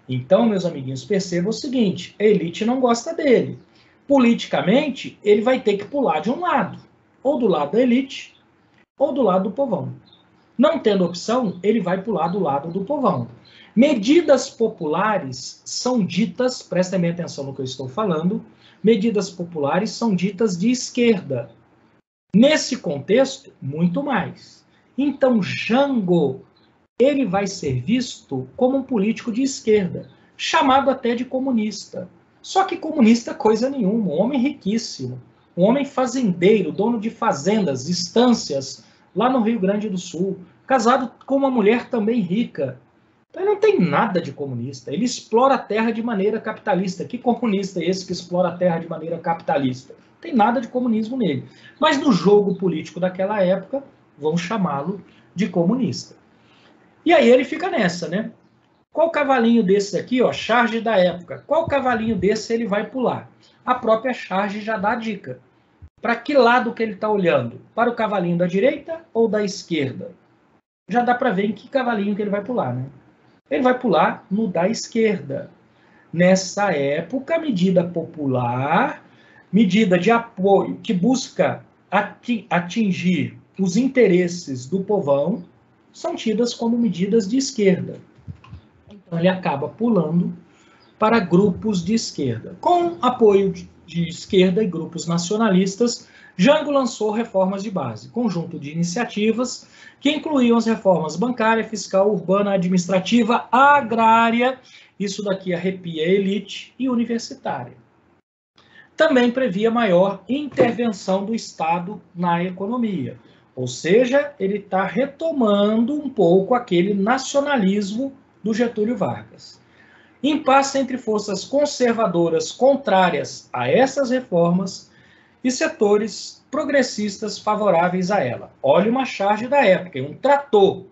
Então, meus amiguinhos, percebam o seguinte, a elite não gosta dele. Politicamente, ele vai ter que pular de um lado, ou do lado da elite, ou do lado do povão. Não tendo opção, ele vai pular do lado do povão. Medidas populares são ditas, prestem bem atenção no que eu estou falando, medidas populares são ditas de esquerda. Nesse contexto, muito mais. Então, Jango, ele vai ser visto como um político de esquerda, chamado até de comunista. Só que comunista coisa nenhuma, um homem riquíssimo, um homem fazendeiro, dono de fazendas, estâncias, lá no Rio Grande do Sul, casado com uma mulher também rica. Então ele não tem nada de comunista, ele explora a terra de maneira capitalista. Que comunista é esse que explora a terra de maneira capitalista? Não tem nada de comunismo nele. Mas no jogo político daquela época, vão chamá-lo de comunista. E aí ele fica nessa, né? Qual cavalinho desse aqui, ó, charge da época, qual cavalinho desse ele vai pular? A própria charge já dá a dica. Para que lado que ele está olhando? Para o cavalinho da direita ou da esquerda? Já dá para ver em que cavalinho que ele vai pular, né? Ele vai pular no da esquerda. Nessa época, medida popular, medida de apoio que busca atingir os interesses do povão, são tidas como medidas de esquerda. Então, ele acaba pulando para grupos de esquerda. Com apoio de esquerda e grupos nacionalistas, Jango lançou reformas de base, conjunto de iniciativas que incluíam as reformas bancária, fiscal, urbana, administrativa, agrária, isso daqui arrepia a elite, e universitária. Também previa maior intervenção do Estado na economia, ou seja, ele está retomando um pouco aquele nacionalismo do Getúlio Vargas. Impasse entre forças conservadoras contrárias a essas reformas e setores progressistas favoráveis a ela. Olha uma charge da época, um trator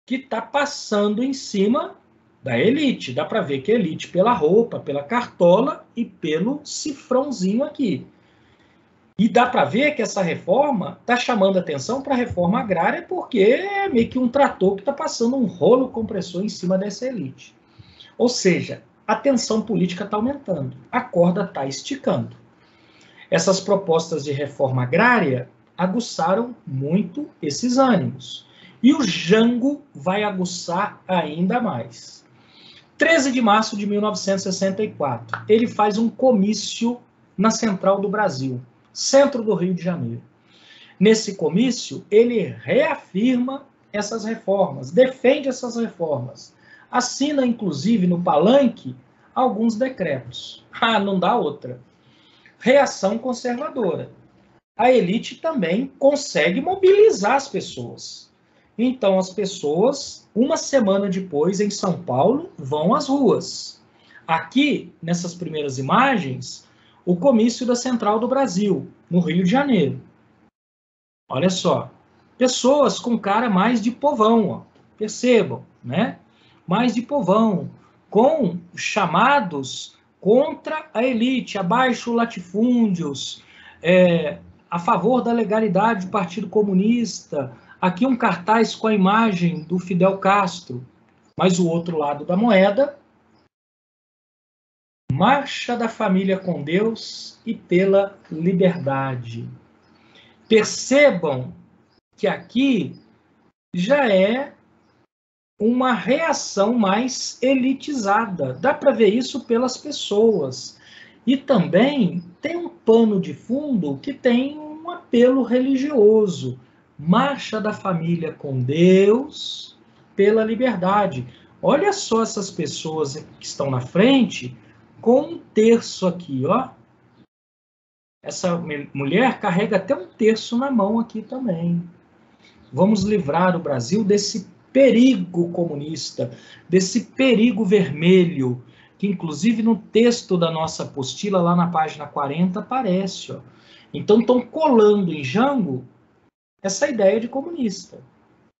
que está passando em cima da elite. Dá para ver que a elite pela roupa, pela cartola e pelo cifrãozinho aqui. E dá para ver que essa reforma está chamando atenção para a reforma agrária porque é meio que um trator que está passando um rolo compressor em cima dessa elite. Ou seja, a tensão política está aumentando, a corda está esticando. Essas propostas de reforma agrária aguçaram muito esses ânimos. E o Jango vai aguçar ainda mais. 13 de março de 1964, ele faz um comício na Central do Brasil, centro do Rio de Janeiro. Nesse comício, ele reafirma essas reformas, defende essas reformas, assina, inclusive, no palanque, alguns decretos. Ah, não dá outra. Reação conservadora. A elite também consegue mobilizar as pessoas. Então, as pessoas, uma semana depois, em São Paulo, vão às ruas. Aqui, nessas primeiras imagens, o comício da Central do Brasil, no Rio de Janeiro. Olha só, pessoas com cara mais de povão, ó. Percebam, né? Mais de povão, com chamados contra a elite, abaixo latifúndios, a favor da legalidade do Partido Comunista. Aqui um cartaz com a imagem do Fidel Castro, mas o outro lado da moeda, Marcha da Família com Deus e pela Liberdade. Percebam que aqui já é uma reação mais elitizada. Dá para ver isso pelas pessoas. E também tem um pano de fundo que tem um apelo religioso. Marcha da família com Deus pela liberdade. Olha só essas pessoas que estão na frente com um terço aqui, ó. Essa mulher carrega até um terço na mão aqui também. Vamos livrar o Brasil desse perigo comunista, desse perigo vermelho, que inclusive no texto da nossa apostila, lá na página 40, aparece. Ó. Então estão colando em Jango essa ideia de comunista.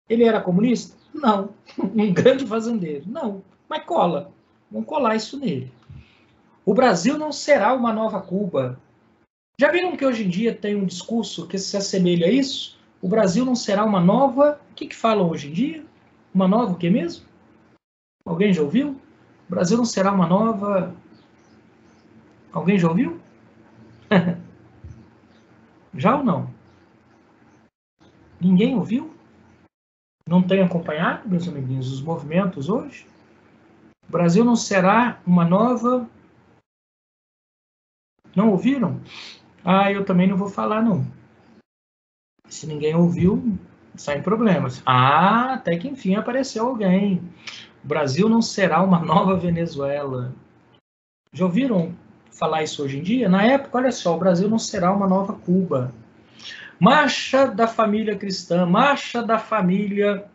Ele era comunista? Não. Um grande fazendeiro? Não. Mas cola. Vamos colar isso nele. O Brasil não será uma nova Cuba. Já viram que hoje em dia tem um discurso que se assemelha a isso? O Brasil não será uma nova... O que falam hoje em dia? Uma nova o que mesmo? Alguém já ouviu? O Brasil não será uma nova... Alguém já ouviu? Já ou não? Ninguém ouviu? Não tem acompanhado, meus amiguinhos, os movimentos hoje? O Brasil não será uma nova... Não ouviram? Ah, eu também não vou falar, não. Se ninguém ouviu, sem problemas. Ah, até que enfim apareceu alguém. O Brasil não será uma nova Venezuela. Já ouviram falar isso hoje em dia? Na época, olha só, o Brasil não será uma nova Cuba. Marcha da família cristã, marcha da família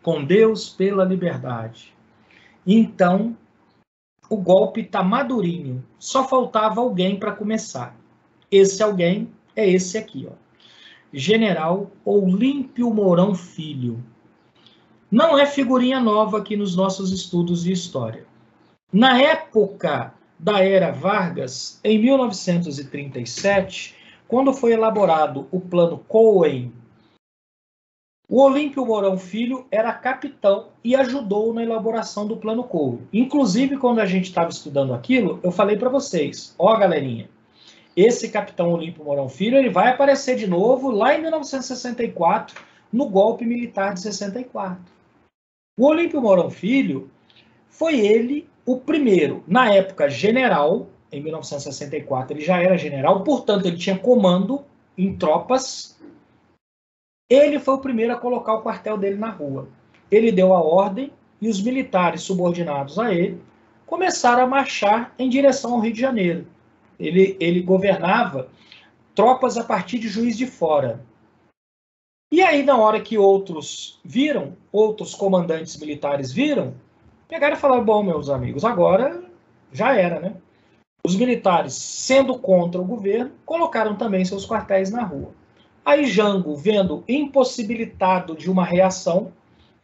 com Deus pela liberdade. Então, o golpe está madurinho. Só faltava alguém para começar. Esse alguém é esse aqui, ó. General Olímpio Mourão Filho. Não é figurinha nova aqui nos nossos estudos de história. Na época da Era Vargas, em 1937, quando foi elaborado o Plano Cohen, o Olímpio Mourão Filho era capitão e ajudou na elaboração do Plano Cohen. Inclusive, quando a gente estava estudando aquilo, eu falei para vocês, ó galerinha, esse capitão Olímpio Mourão Filho, ele vai aparecer de novo lá em 1964, no golpe militar de 64. O Olímpio Mourão Filho foi ele o primeiro, na época general, em 1964 ele já era general, portanto ele tinha comando em tropas. Ele foi o primeiro a colocar o quartel dele na rua. Ele deu a ordem e os militares subordinados a ele começaram a marchar em direção ao Rio de Janeiro. Ele governava tropas a partir de Juiz de Fora. E aí, na hora que outros viram, outros comandantes militares viram, pegaram e falaram, bom, meus amigos, agora já era, né? Os militares, sendo contra o governo, colocaram também seus quartéis na rua. Aí Jango, vendo impossibilitado de uma reação,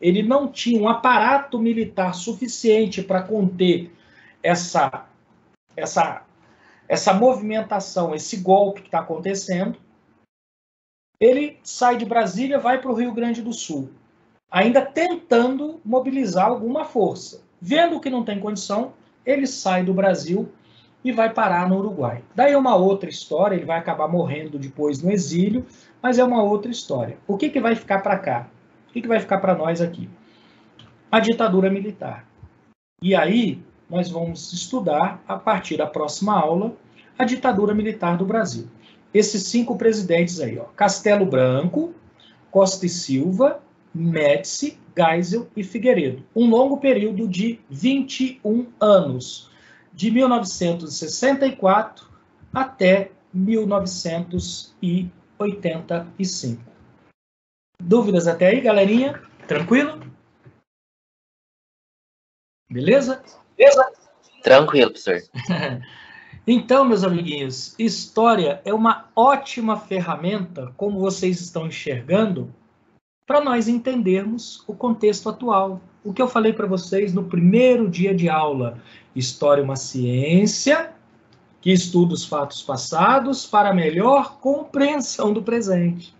ele não tinha um aparato militar suficiente para conter essa movimentação, esse golpe que está acontecendo, ele sai de Brasília, vai para o Rio Grande do Sul, ainda tentando mobilizar alguma força. Vendo que não tem condição, ele sai do Brasil e vai parar no Uruguai. Daí é uma outra história, ele vai acabar morrendo depois no exílio, mas é uma outra história. O que vai ficar para cá? O que vai ficar para nós aqui? A ditadura militar. E aí, nós vamos estudar, a partir da próxima aula, a ditadura militar do Brasil. Esses 5 presidentes aí, ó, Castelo Branco, Costa e Silva, Médici, Geisel e Figueiredo. Um longo período de 21 anos, de 1964 até 1985. Dúvidas até aí, galerinha? Tranquilo? Beleza? Beleza? Tranquilo, professor. Então, meus amiguinhos, história é uma ótima ferramenta, como vocês estão enxergando, para nós entendermos o contexto atual. O que eu falei para vocês no primeiro dia de aula. História é uma ciência que estuda os fatos passados para melhor compreensão do presente.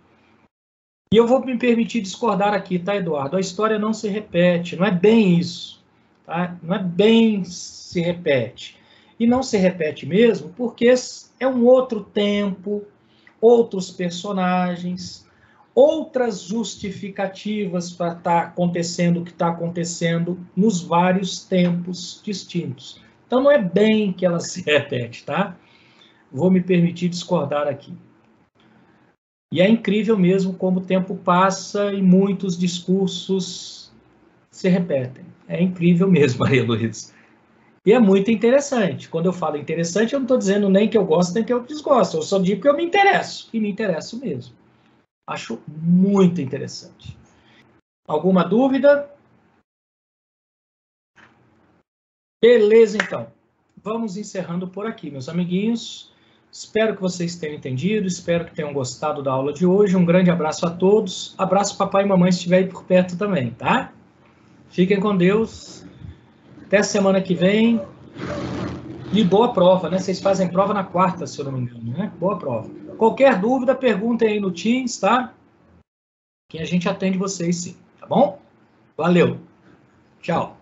E eu vou me permitir discordar aqui, tá, Eduardo? A história não se repete, não é bem isso. Tá? Não é bem se repete. E não se repete mesmo porque é um outro tempo, outros personagens, outras justificativas para estar acontecendo o que está acontecendo nos vários tempos distintos. Então, não é bem que ela se repete, tá? Vou me permitir discordar aqui. E é incrível mesmo como o tempo passa e muitos discursos se repetem. É incrível mesmo, Maria Luísa. E é muito interessante. Quando eu falo interessante, eu não estou dizendo nem que eu gosto, nem que eu desgosto. Eu só digo que eu me interesso. E me interesso mesmo. Acho muito interessante. Alguma dúvida? Beleza, então. Vamos encerrando por aqui, meus amiguinhos. Espero que vocês tenham entendido, espero que tenham gostado da aula de hoje. Um grande abraço a todos. Abraço papai e mamãe se estiver aí por perto também, tá? Fiquem com Deus. Até semana que vem. E boa prova, né? Vocês fazem prova na quarta, se eu não me engano, né? Boa prova. Qualquer dúvida, perguntem aí no Teams, tá? Que a gente atende vocês sim, tá bom? Valeu. Tchau.